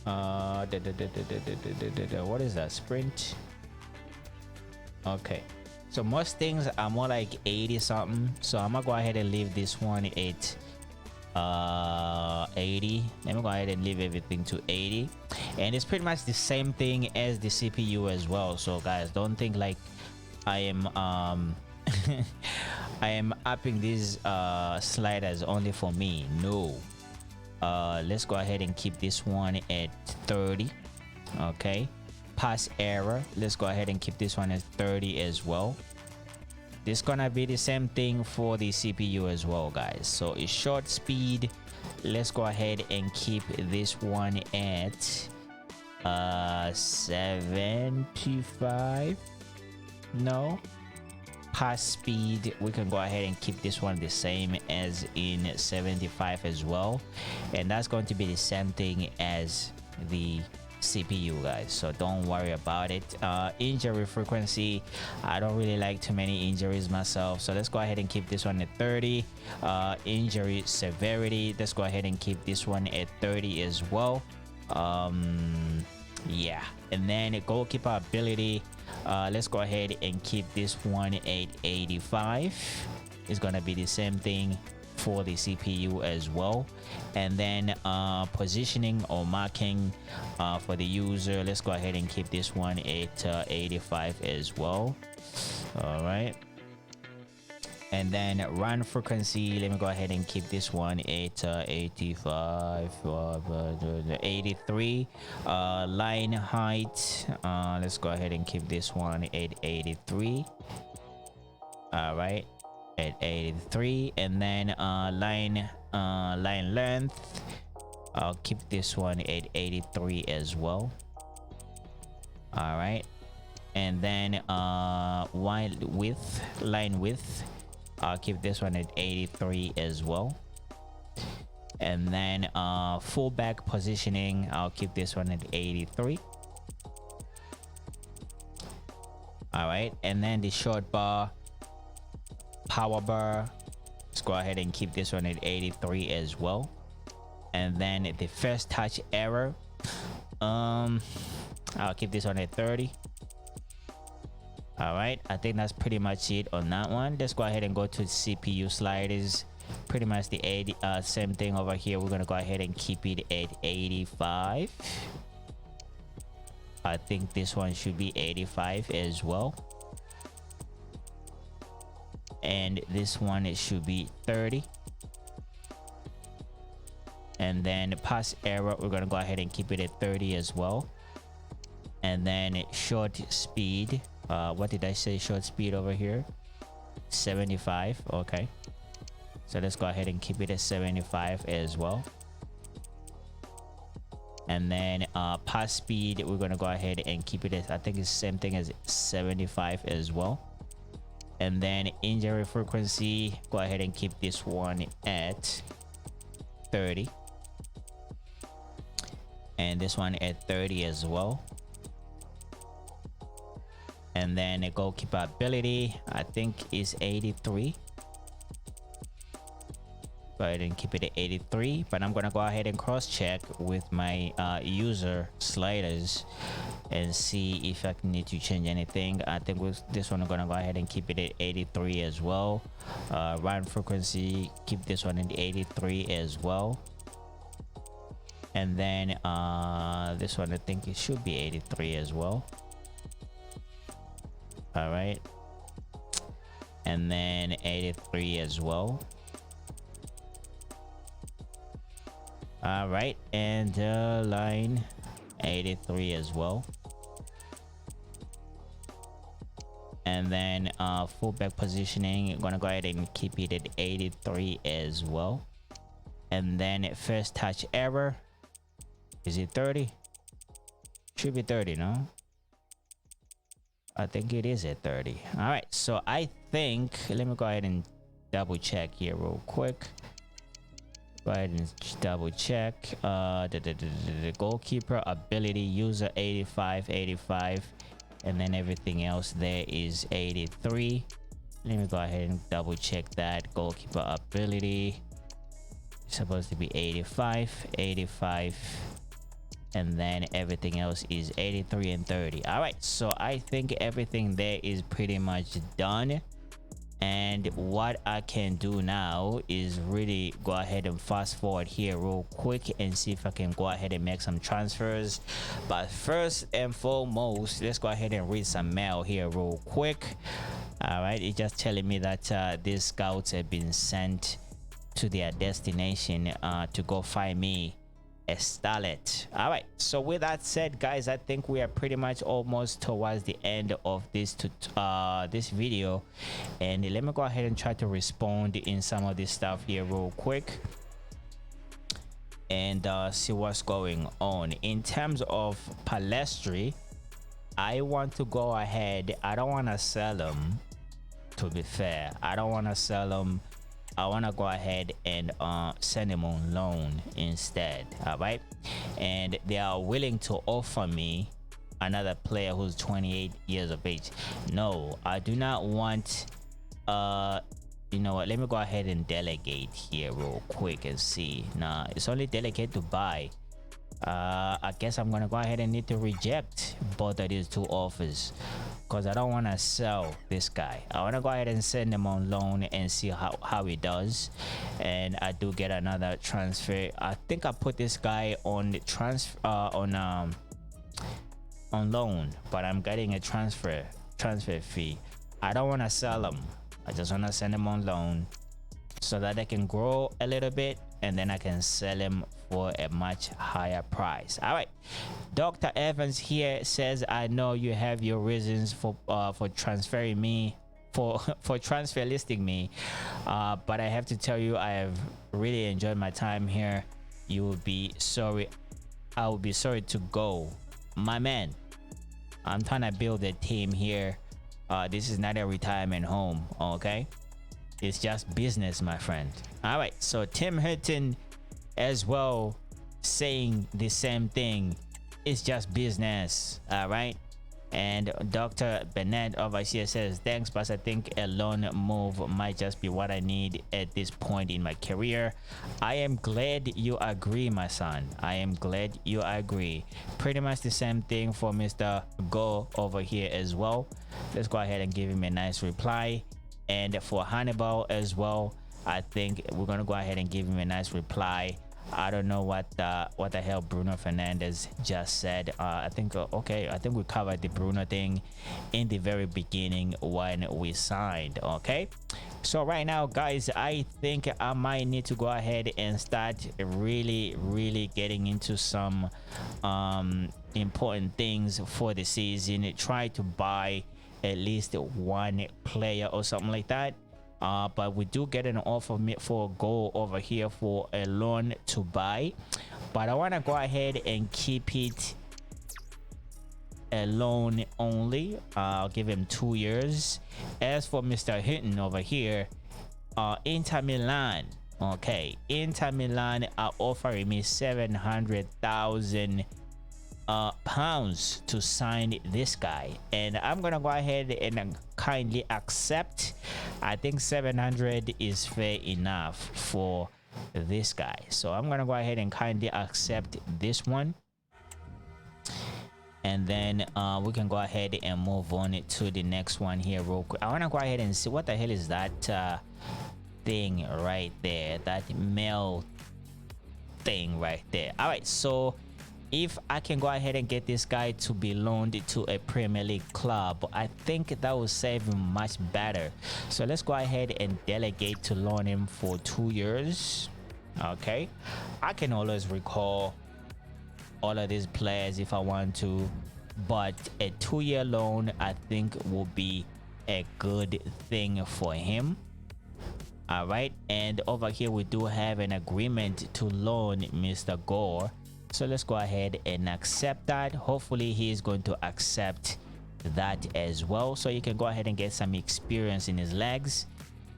What is that? Sprint. Okay, so most things are more like 80 something, so I'm gonna go ahead and leave this one at 80. Let me go ahead and leave everything to 80, and it's pretty much the same thing as the CPU as well. So guys, don't think like I am I am upping these sliders only for me. No, let's go ahead and keep this one at 30. Okay, pass error, let's go ahead and keep this one at 30 as well. This gonna be the same thing for the CPU as well, guys. So it's short speed, let's go ahead and keep this one at 75. No, pass speed, we can go ahead and keep this one the same as in 75 as well, and that's going to be the same thing as the CPU, guys, so don't worry about it. Injury frequency, I don't really like too many injuries myself, so let's go ahead and keep this one at 30. Injury severity, let's go ahead and keep this one at 30 as well. Yeah, and then goalkeeper ability, let's go ahead and keep this one at 85. It's gonna be the same thing for the CPU as well. And then positioning or marking for the user, let's go ahead and keep this one at 85 as well. All right, and then run frequency, let me go ahead and keep this one at 85. 83. Line height, let's go ahead and keep this one at 83. All right, at 83. And then line length, I'll keep this one at 83 as well. All right, and then line width, I'll keep this one at 83 as well. And then fullback positioning, I'll keep this one at 83. All right, and then the short bar, power bar, let's go ahead and keep this one at 83 as well. And then the first touch error, I'll keep this one at 30. All right, I think that's pretty much it on that one. Let's go ahead and go to CPU sliders. Pretty much the same thing over here. We're gonna go ahead and keep it at 85. I think this one should be 85 as well, and this one, it should be 30. And then pass error, we're gonna go ahead and keep it at 30 as well. And then short speed, what did I say, short speed over here? 75. Okay, so let's go ahead and keep it at 75 as well. And then pass speed, we're gonna go ahead and keep it as, I think it's the same thing as 75 as well. And then injury frequency, go ahead and keep this one at 30. And this one at 30 as well. And then a goalkeeper ability, I think is 83. Go ahead and keep it at 83, but I'm gonna go ahead and cross check with my user sliders and see if I need to change anything. I think with this one, I'm gonna go ahead and keep it at 83 as well. Run frequency, keep this one at 83 as well. And then this one, I think it should be 83 as well. All right, and then 83 as well. All right, and line 83 as well. And then fullback positioning, I'm gonna go ahead and keep it at 83 as well. And then first touch error, is it 30? Should be 30, no? I think it is at 30. All right, so I think, let me go ahead and double check here real quick. Go ahead and double check. The goalkeeper ability, user 85, and then everything else there is 83. Let me go ahead and double check that. Goalkeeper ability is supposed to be 85, and then everything else is 83 and 30. All right, so I think everything there is pretty much done. And what I can do now is really go ahead and fast forward here real quick and see if I can go ahead and make some transfers. But first and foremost, let's go ahead and read some mail here real quick. All right, it's just telling me that these scouts have been sent to their destination to go find me a starlet. All right, so with that said, guys, I think we are pretty much almost towards the end of this this video, and let me go ahead and try to respond in some of this stuff here real quick and see what's going on. In terms of Palestri, I want to go ahead, I don't want to sell them, to be fair. I don't want to sell them I want to go ahead and send him on loan instead. All right, and they are willing to offer me another player who's 28 years of age. No, I do not want you know what, let me go ahead and delegate here real quick and see. Nah, it's only delegate to buy. I guess I'm gonna go ahead and need to reject both of these two offers because I don't want to sell this guy. I want to go ahead and send him on loan and see how he does. And I do get another transfer. I think I put this guy on the transfer on loan, but I'm getting a transfer fee. I don't want to sell him. I just want to send him on loan so that I can grow a little bit, and then I can sell him for a much higher price. All right, Dr. Evans here says, I know you have your reasons for transferring me, for transfer listing me, but I have to tell you, I have really enjoyed my time here. You will be sorry. I will be sorry to go, my man. I'm trying to build a team here. This is not a retirement home, okay? It's just business, my friend. All right, so Tim Hilton as well saying the same thing. It's just business. All right, and Dr. Bennett over here says, thanks, but I think a loan move might just be what I need at this point in my career. I am glad you agree, my son. I am glad you agree. Pretty much the same thing for Mr. Go over here as well. Let's go ahead and give him a nice reply. And for Hannibal as well, I think we're gonna go ahead and give him a nice reply. I don't know what the hell Bruno Fernandez just said. I think okay, I think we covered the Bruno thing in the very beginning when we signed. Okay, so right now, guys, I think I might need to go ahead and start really getting into some important things for the season. Try to buy at least one player or something like that. But we do get an offer for a goal over here for a loan to buy, but I want to go ahead and keep it a loan only. I'll give him 2 years. As for Mr. Hinton over here, Inter Milan, okay, Inter Milan are offering me 700,000 pounds to sign this guy, and I'm gonna go ahead and kindly accept. I think 700 is fair enough for this guy, so I'm gonna go ahead and kindly accept this one, and then we can go ahead and move on to the next one here real quick. I want to go ahead and see what the hell is that thing right there, that mail thing right there. All right, so if I can go ahead and get this guy to be loaned to a Premier League club, I think that will save him much better. So let's go ahead and delegate to loan him for 2 years. Okay, I can always recall all of these players if I want to, but a 2-year loan I think will be a good thing for him. All right, and over here we do have an agreement to loan Mr. Gore. So let's go ahead and accept that. Hopefully he is going to accept that as well, so you can go ahead and get some experience in his legs,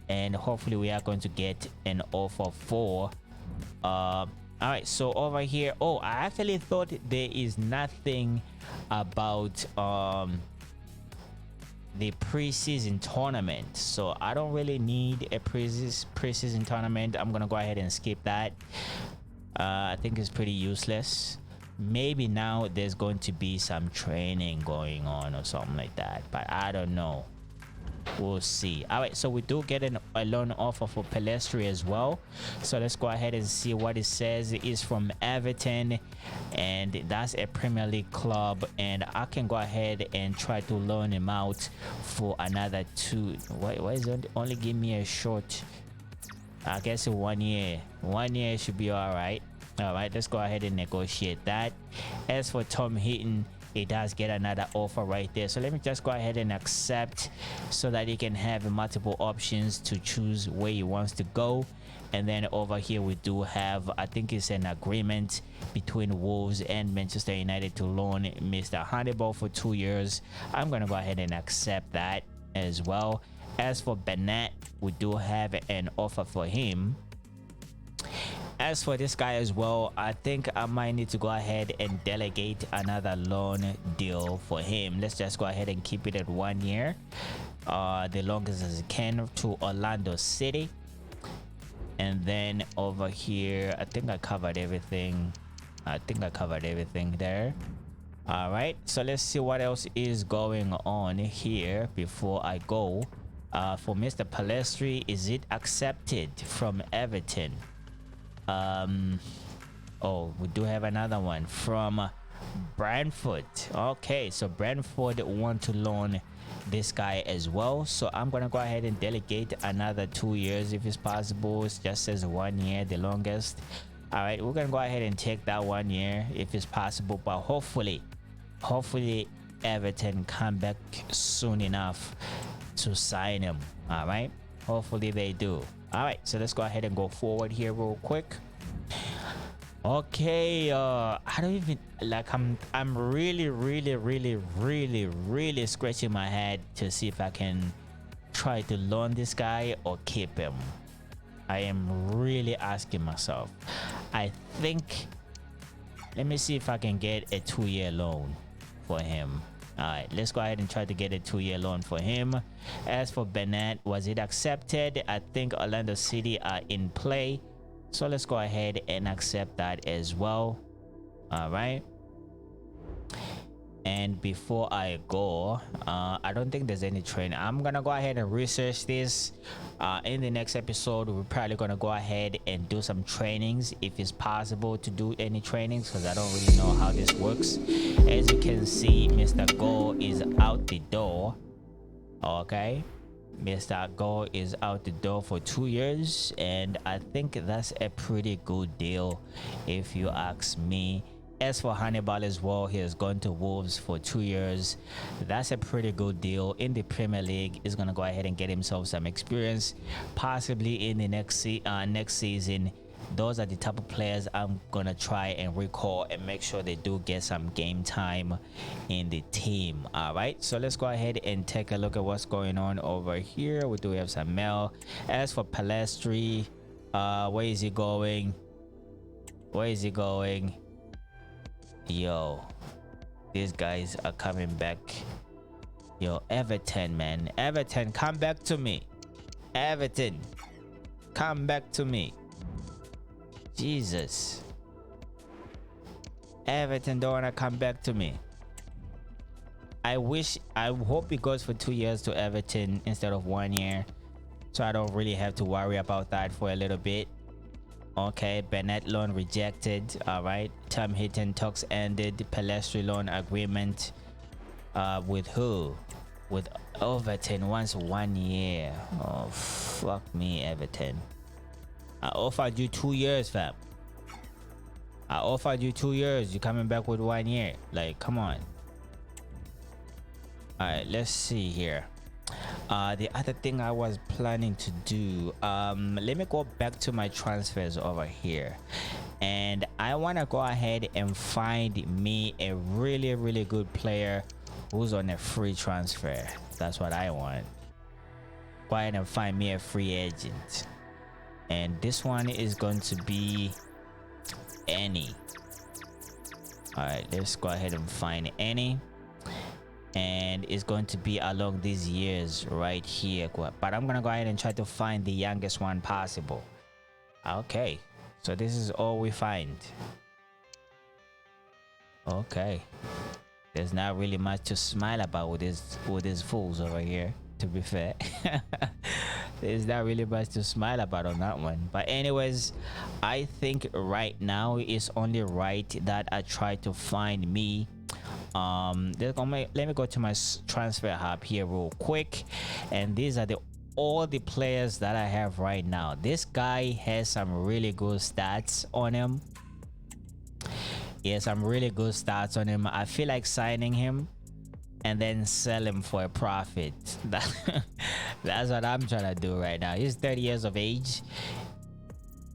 and hopefully we are going to get an offer for all right, so over here, oh, I actually thought there is nothing about the preseason tournament, so I don't really need a preseason tournament. I'm gonna go ahead and skip that. I think it's pretty useless. Maybe now there's going to be some training going on or something like that, but I don't know. We'll see. All right, so we do get a loan offer for Pelestri as well, so let's go ahead and see what it says. It is from Everton, and that's a Premier League club, and I can go ahead and try to loan him out for another 2. Why is it only give me a short? I guess 1 year. 1 year should be all right. All right, let's go ahead and negotiate that. As for Tom Heaton, he does get another offer right there, so let me just go ahead and accept so that he can have multiple options to choose where he wants to go. And then over here we do have, I think it's an agreement between Wolves and Manchester United to loan Mr. Hannibal for 2 years. I'm gonna go ahead and accept that as well. As for Bennett, we do have an offer for him. As for this guy as well, I think I might need to go ahead and delegate another loan deal for him. Let's just go ahead and keep it at 1 year, the longest as it can, to Orlando City. And then over here, I think I covered everything. There. All right, so let's see what else is going on here before I go. For Mr. Palestri, is it accepted from Everton? Oh, we do have another one from Brentford. Okay, so Brentford want to loan this guy as well, so I'm gonna go ahead and delegate another 2 years if it's possible. It just says 1 year, the longest. All right, we're gonna go ahead and take that 1 year if it's possible, but hopefully Everton come back soon enough to sign him. All right, hopefully they do. All right, so let's go ahead and go forward here real quick. Okay, I don't even like, I'm really scratching my head to see if I can try to loan this guy or keep him. I am really asking myself. I think, let me see if I can get a 2-year loan for him. All right, let's go ahead and try to get a 2-year loan for him. As for Bennett, was it accepted? I think Orlando City are in play, so let's go ahead and accept that as well. All right, and before I go, I don't think there's any training. I'm gonna go ahead and research this. In the next episode, we're probably gonna go ahead and do some trainings if it's possible to do any trainings, because I don't really know how this works. As you can see, Mr. Go is out the door. Okay, Mr. Go is out the door for 2 years, and I think that's a pretty good deal if you ask me. As for Hannibal as well, he has gone to Wolves for 2 years. That's a pretty good deal in the Premier League. He's gonna go ahead and get himself some experience, possibly in the next season. Those are the type of players I'm gonna try and recall and make sure they do get some game time in the team. All right, so let's go ahead and take a look at what's going on over here. We do have some mail. As for Palestri, where is he going? Yo, these guys are coming back. Yo, Everton, man. Everton, come back to me. Everton, come back to me. Jesus. Everton don't want to come back to me. I hope it goes for 2 years to Everton instead of 1 year, so I don't really have to worry about that for a little bit. Okay, Bennett loan rejected. All right, Tom Hinton talks ended. Palestri loan agreement with who? With Everton wants 1 year. Oh, fuck me, Everton. I offered you 2 years, fam. I offered you 2 years. You're coming back with 1 year. Like, come on. All right, let's see here. The other thing I was planning to do, let me go back to my transfers over here, and I want to go ahead and find me a really good player who's on a free transfer. That's what I want. Go ahead and find me a free agent, and this one is going to be Annie. All right, let's go ahead and find Annie. And it's going to be along these years right here, but I'm gonna go ahead and try to find the youngest one possible. Okay, so this is all we find. Okay, there's not really much to smile about with these fools over here, to be fair. There's not really much to smile about on that one, but anyways, I think right now it's only right that I try to find me let me go to my transfer hub here real quick, and these are all the players that I have right now. This guy has some really good stats on him. He has some really good stats on him. I feel like signing him and then sell him for a profit. That's what I'm trying to do right now. He's 30 years of age.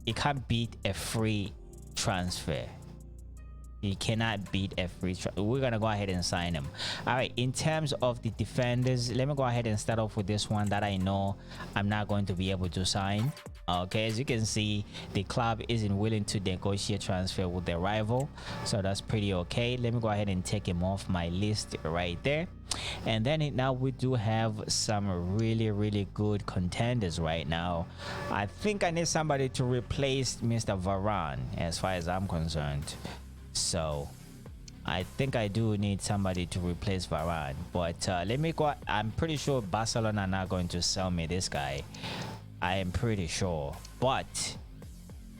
He can't beat a free transfer. You cannot beat a free we're gonna go ahead and sign him. All right, in terms of the defenders, let me go ahead and start off with this one that I know I'm not going to be able to sign. Okay, as you can see, the club isn't willing to negotiate transfer with their rival, so that's pretty okay. Let me go ahead and take him off my list right there. And then now we do have some really good contenders right now. I think I need somebody to replace Mr. Varane as far as I'm concerned. So I think I do need somebody to replace Varane, but let me go. I'm pretty sure Barcelona are not going to sell me this guy. I am pretty sure, but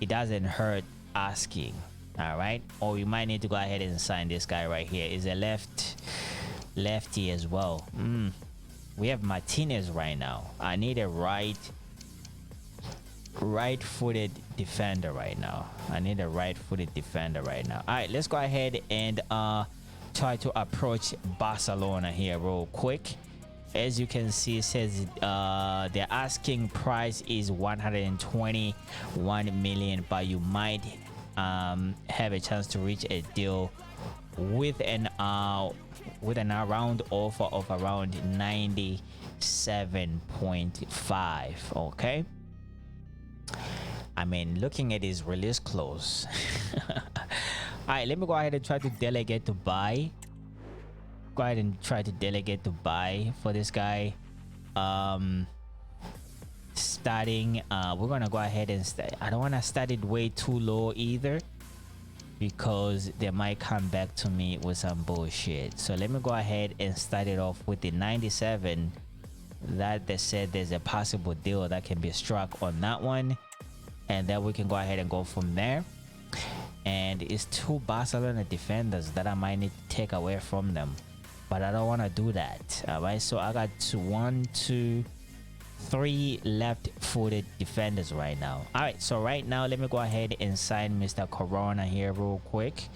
it doesn't hurt asking. All right, or you might need to go ahead and sign this guy right here. Is a lefty as well. We have Martinez right now. I need a right-footed defender right now. I need a right-footed defender right now. All right, let's go ahead and try to approach Barcelona here real quick. As you can see, it says their asking price is 121 million, but you might have a chance to reach a deal with an around offer of around 97.5. okay, I mean, looking at his release clause. All right, let me go ahead and try to delegate to buy. Go ahead and try to delegate to buy for this guy. Starting, we're gonna go ahead and I don't want to start it way too low either, because they might come back to me with some bullshit. So let me go ahead and start it off with the 97 that they said there's a possible deal that can be struck on that one, and then we can go ahead and go from there. And it's two Barcelona defenders that I might need to take away from them, but I don't want to do that. All right, so I got 1, 2, 3 left-footed defenders right now. All right, so right now let me go ahead and sign Mr. Corona here real quick,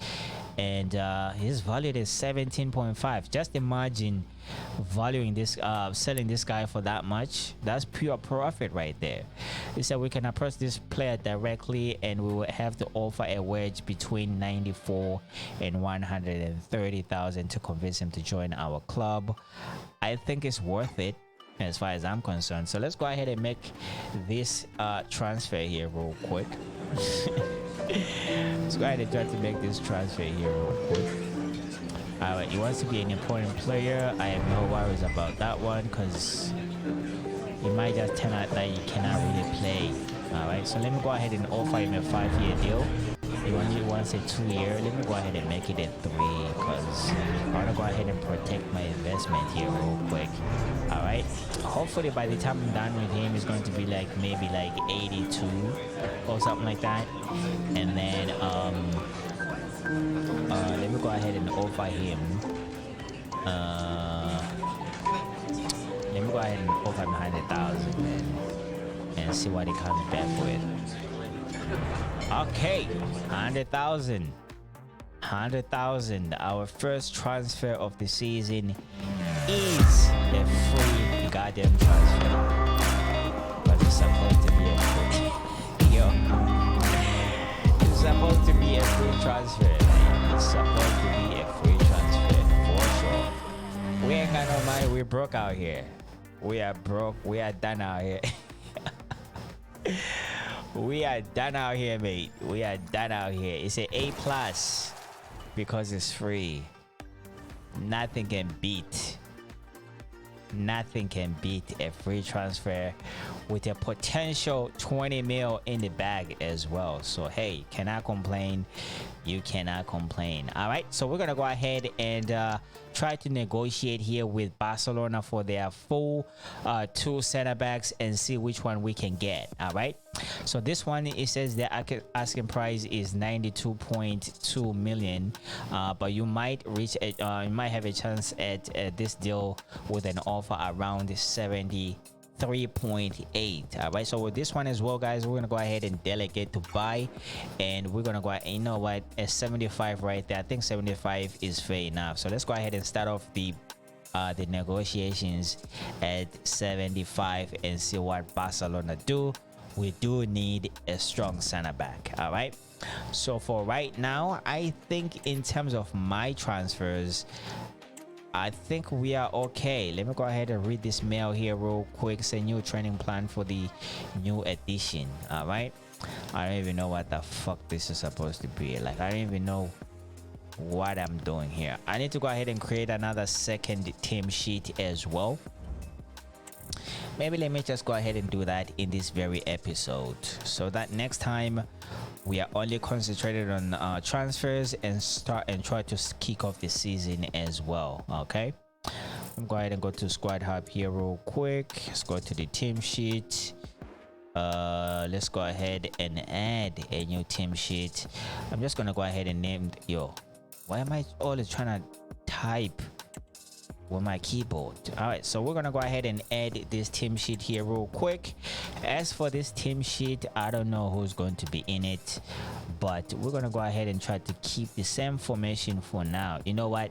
and his value is 17.5. Just imagine valuing this, selling this guy for that much. That's pure profit right there. They said we can approach this player directly, and we will have to offer a wage between 94 and 130,000 to convince him to join our club. I think it's worth it as far as I'm concerned. So let's go ahead and make this transfer here real quick. Let's go ahead and try to make this transfer here real quick. Alright, he wants to be an important player. I have no worries about that one, because he might just turn out that he cannot really play. Alright, so let me go ahead and offer him a 5-year deal. He wants a 2-year. Let me go ahead and make it a 3, because I want to go ahead and protect my investment here real quick. Alright, hopefully by the time I'm done with him, it's going to be like maybe like 82 or something like that. And then let me go ahead and offer him let me go ahead and offer him 100,000 and see what he comes back with. Okay, 100,000. Our first transfer of the season is a free goddamn transfer, but it's supposed to be a free it's supposed to be a free transfer, man. It's supposed to be a free transfer for sure. We ain't got no money. We're broke out here. We are broke. We are done out here. We are done out here, mate. We are done out here. It's an A+ because it's free. Nothing can beat a free transfer with a potential 20 mil in the bag as well. So hey, cannot complain. You cannot complain. All right, so we're gonna go ahead and try to negotiate here with Barcelona for their full 2 center backs and see which one we can get. All right, so this one, it says the asking price is 92.2 million, but you might reach you might have a chance at this deal with an offer around 73.8. all right, so with this one as well, guys, we're gonna go ahead and delegate to buy, and we're gonna go ahead, you know what, at 75 right there. I think 75 is fair enough. So let's go ahead and start off the negotiations at 75 and see what Barcelona do we do need a strong center back. All right. So for right now, I think in terms of my transfers, I think we are okay. Let me go ahead and read this mail here real quick. It's a new training plan for the new edition. All right. I don't even know what the fuck this is supposed to be. Like, I don't even know what I'm doing here. I need to go ahead and create another second team sheet as well. Maybe let me just go ahead and do that in this very episode, so that next time we are only concentrated on transfers and try to kick off the season as well. Okay, I'm go ahead and go to Squad Hub here real quick. Let's go to the team sheet. Let's go ahead and add a new team sheet. I'm just gonna go ahead and name, why am I always trying to type with my keyboard? All right, so we're gonna go ahead and add this team sheet here real quick. As for this team sheet, I don't know who's going to be in it, but we're gonna go ahead and try to keep the same formation for now. You know what,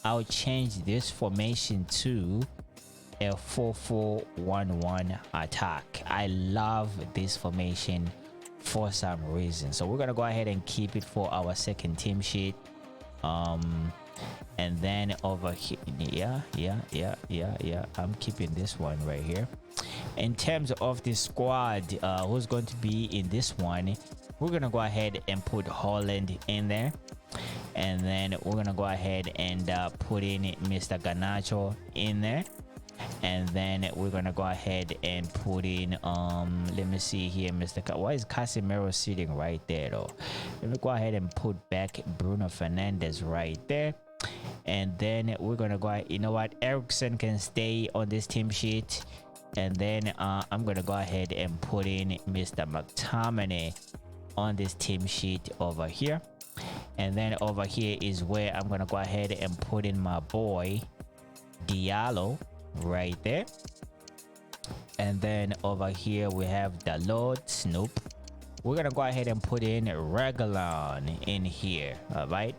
I'll change this formation to a 4-4-1-1 attack. I love this formation for some reason, so we're gonna go ahead and keep it for our second team sheet. And then over here, I'm keeping this one right here. In terms of the squad, who's going to be in this one, we're gonna go ahead and put Holland in there, and then we're gonna go ahead and put in Mr. Garnacho in there, and then we're gonna go ahead and put in let me see here, why is Casemiro sitting right there though? Let me go ahead and put back Bruno Fernandes right there, and then we're gonna go ahead, you know what, Ericsson can stay on this team sheet, and then I'm gonna go ahead and put in Mr. McTominay on this team sheet over here, and then over here is where I'm gonna go ahead and put in my boy Diallo right there, and then over here we have the Lord Snoop. We're gonna go ahead and put in Reguilon in here. All right,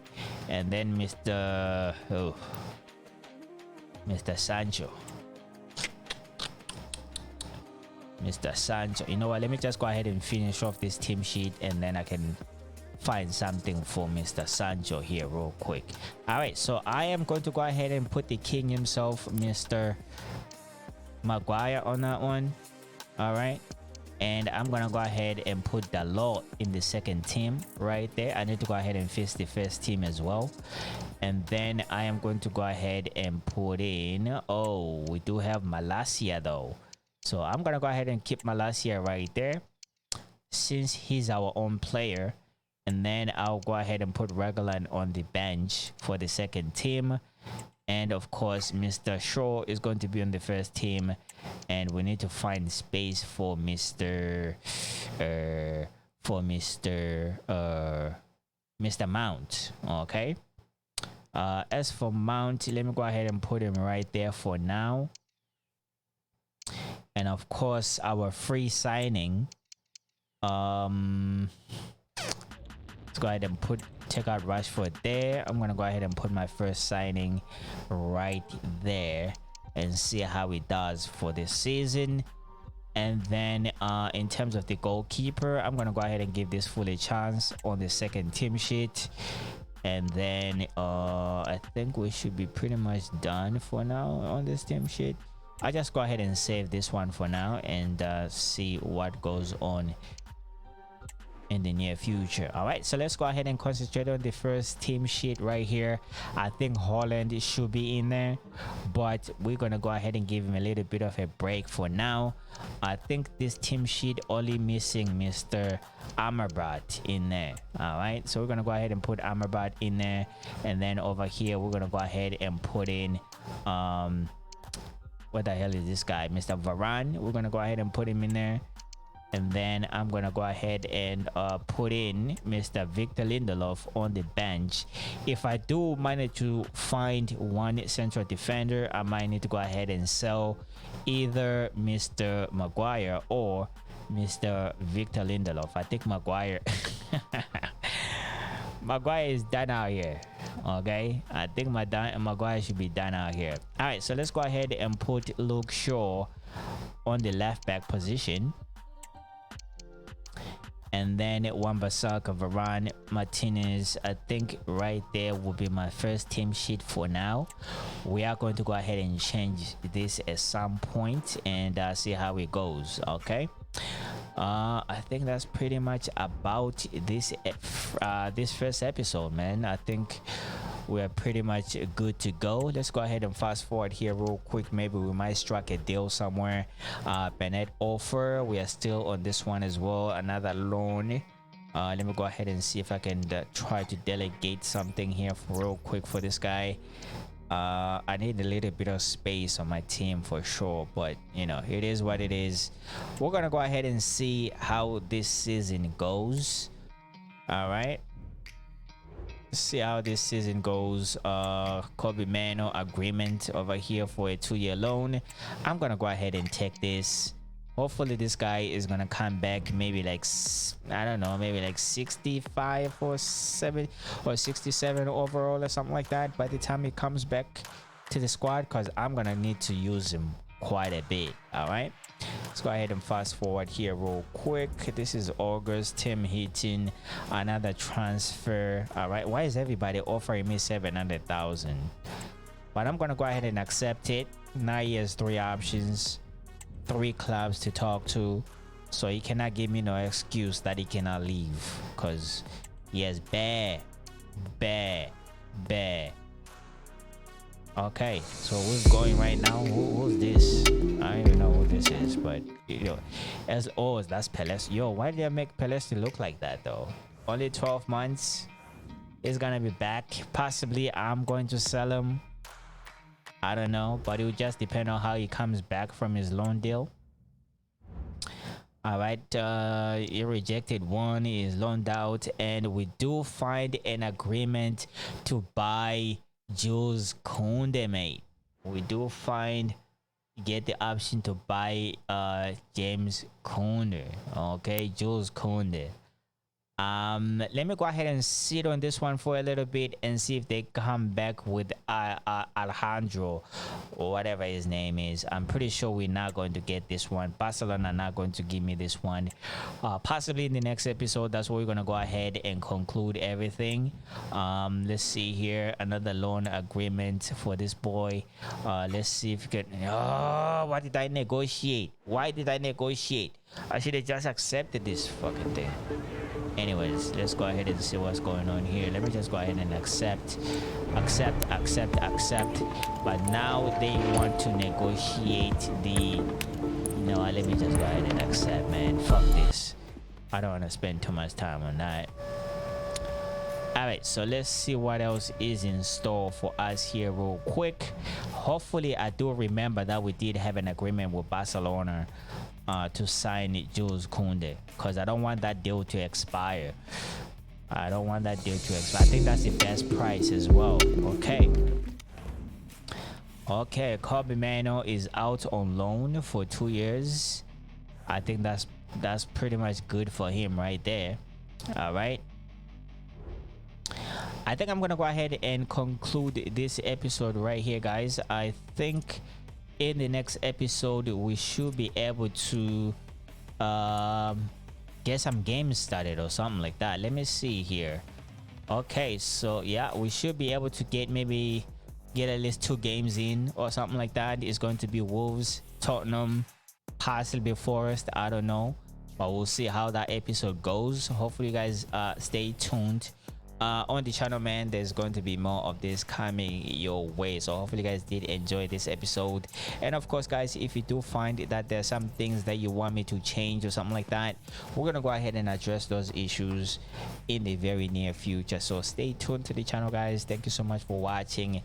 and then Mr. Sancho. You know what, let me just go ahead and finish off this team sheet, and then I can find something for Mr. Sancho here real quick. All right, so I am going to go ahead and put the king himself, Mr. Maguire, on that one. All right, and I'm gonna go ahead and put the Lord in the second team right there. I need to go ahead and fix the first team as well, and then I am going to go ahead and put in, we do have Malacia though, so I'm gonna go ahead and keep Malacia right there since he's our own player. And then I'll go ahead and put Reguilon on the bench for the second team, and of course Mr. Shaw is going to be on the first team, and we need to find space for Mr. Mount. Okay, as for Mount, let me go ahead and put him right there for now, and of course our free signing, let's go ahead and check out Rashford there. I'm gonna go ahead and put my first signing right there and see how it does for this season. And then in terms of the goalkeeper, I'm gonna go ahead and give this full a chance on the second team sheet, and then I think we should be pretty much done for now on this team sheet. I'll just go ahead and save this one for now and see what goes on in the near future. All right, so let's go ahead and concentrate on the first team sheet right here. I think Holland should be in there, but we're gonna go ahead and give him a little bit of a break for now. I think this team sheet only missing Mr. Amrabat in there. All right, so we're gonna go ahead and put Amrabat in there, and then over here we're gonna go ahead and put in what the hell is this guy, Mr. Varane. We're gonna go ahead and put him in there, and then I'm gonna go ahead and put in Mr. Victor Lindelof on the bench. If I do manage to find one central defender, I might need to go ahead and sell either Mr. Maguire or Mr. Victor Lindelof. I think Maguire Maguire is done out here. Okay, I think Maguire should be done out here. All right, so let's go ahead and put Luke Shaw on the left back position. and then Wan-Bissaka, Varane, Martinez. I think right there will be my first team sheet for now. We are going to go ahead and change this at some point and see how it goes. Okay, I think that's pretty much about this this first episode, man. I think we're pretty much good to go. Let's go ahead and fast forward here real quick. Maybe we might strike a deal somewhere. Bennett offer, we are still on this one as well, another loan. Let me go ahead and see if I can try to delegate something here for real quick for this guy. I need a little bit of space on my team for sure, but you know, it is what it is. We're gonna go ahead and see how this season goes. All right, see how this season goes. Kobe Mano agreement over here for a 2-year loan. I'm gonna go ahead and take this. Hopefully this guy is gonna come back maybe like, I don't know, maybe like 65 or 70 or 67 overall or something like that by the time he comes back to the squad, because I'm gonna need to use him quite a bit. All right, let's go ahead and fast forward here real quick. This is August. Tim Heaton, another transfer. All right, why is everybody offering me 700,000? But I'm gonna go ahead and accept it. Now he has 3 options, 3 clubs to talk to, so he cannot give me no excuse that he cannot leave, because he has bad. Okay, so who's going right now? Who's this? I don't even know who this is, but you know, that's Pelé. Yo, why did I make Pelé look like that though? Only 12 months. He's gonna be back. Possibly I'm going to sell him. I don't know, but it will just depend on how he comes back from his loan deal. All right, he rejected one, he is loaned out, and we do find an agreement to buy Jules Koundé, mate. We do get the option to buy James Koundé. Okay, Jules Koundé. Let me go ahead and sit on this one for a little bit and see if they come back with Alejandro or whatever his name is. I'm pretty sure we're not going to get this one. Barcelona are not going to give me this one. Possibly in the next episode, that's where we're going to go ahead and conclude everything. Let's see here, another loan agreement for this boy. Let's see if we can. Oh, why did I negotiate? I should have just accepted this fucking thing. Anyways, let's go ahead and see what's going on here. Let me just go ahead and accept. But now they want to negotiate the, no, let me just go ahead and accept, man. Fuck this, I don't want to spend too much time on that. All right, so let's see what else is in store for us here real quick. Hopefully I do remember that we did have an agreement with Barcelona to sign Jules Koundé, because I don't want that deal to expire. I think that's the best price as well. Okay, Kobe Mano is out on loan for 2 years. I think that's pretty much good for him right there. All right, I think I'm gonna go ahead and conclude this episode right here, guys. I think in the next episode we should be able to get some games started or something like that. Let me see here. Okay, so yeah, we should be able to get at least 2 games in or something like that. It's going to be Wolves, Tottenham, possibly Forest, I don't know, but we'll see how that episode goes. Hopefully you guys stay tuned on the channel, man. There's going to be more of this coming your way, so hopefully you guys did enjoy this episode. And of course, guys, if you do find that there's some things that you want me to change or something like that, we're gonna go ahead and address those issues in the very near future. So stay tuned to the channel, guys. Thank you so much for watching.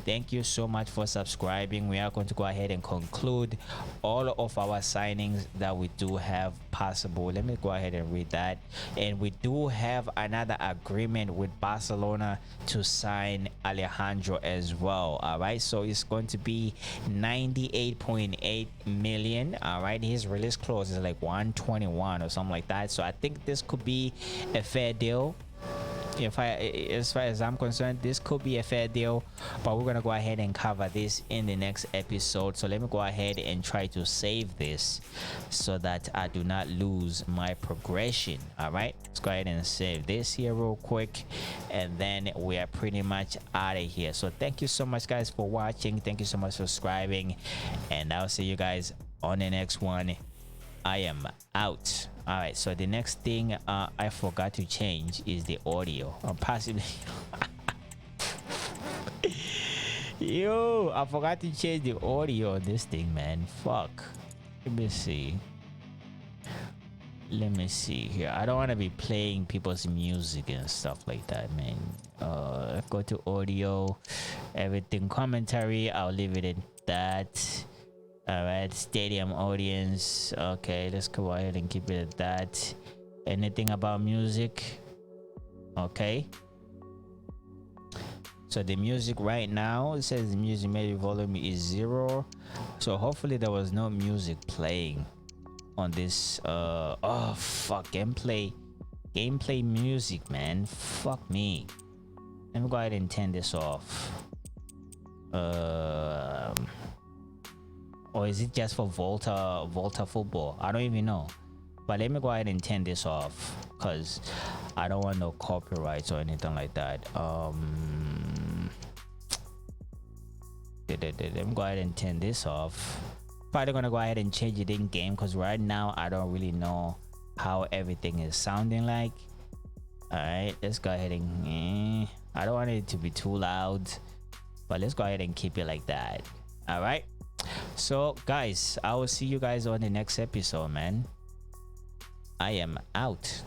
Thank you so much for subscribing. We are going to go ahead and conclude all of our signings that we do have possible. Let me go ahead and read that. And we do have another agreement with Barcelona to sign Alejandro as well. All right, so it's going to be 98.8 million. All right, his release clause is like 121 or something like that, so I think this could be a fair deal. if I, as far as I'm concerned, this could be a fair deal, but we're gonna go ahead and cover this in the next episode. So let me go ahead and try to save this so that I do not lose my progression. All right, let's go ahead and save this here real quick, and then we are pretty much out of here. So thank you so much, guys, for watching. Thank you so much for subscribing, and I'll see you guys on the next one. I am out. All right, so the next thing I forgot to change is the audio, or possibly yo, I forgot to change the audio on this thing, man. Fuck. Let me see here. I don't want to be playing people's music and stuff like that, man. Go to audio, everything, commentary, I'll leave it at that. All right, stadium audience. Okay, let's go ahead and keep it at that. Anything about music? Okay. So the music right now, it says the music maybe volume is 0. So hopefully there was no music playing on this. Oh fuck, gameplay music, man. Fuck me. Let me go ahead and turn this off. Or is it just for Volta football? I don't even know. But let me go ahead and turn this off because I don't want no copyrights or anything like that. Let me go ahead and turn this off. Probably gonna go ahead and change it in game because right now I don't really know how everything is sounding like. All right, let's go ahead and I don't want it to be too loud, but let's go ahead and keep it like that. All right. So guys, I will see you guys on the next episode, man. I am out.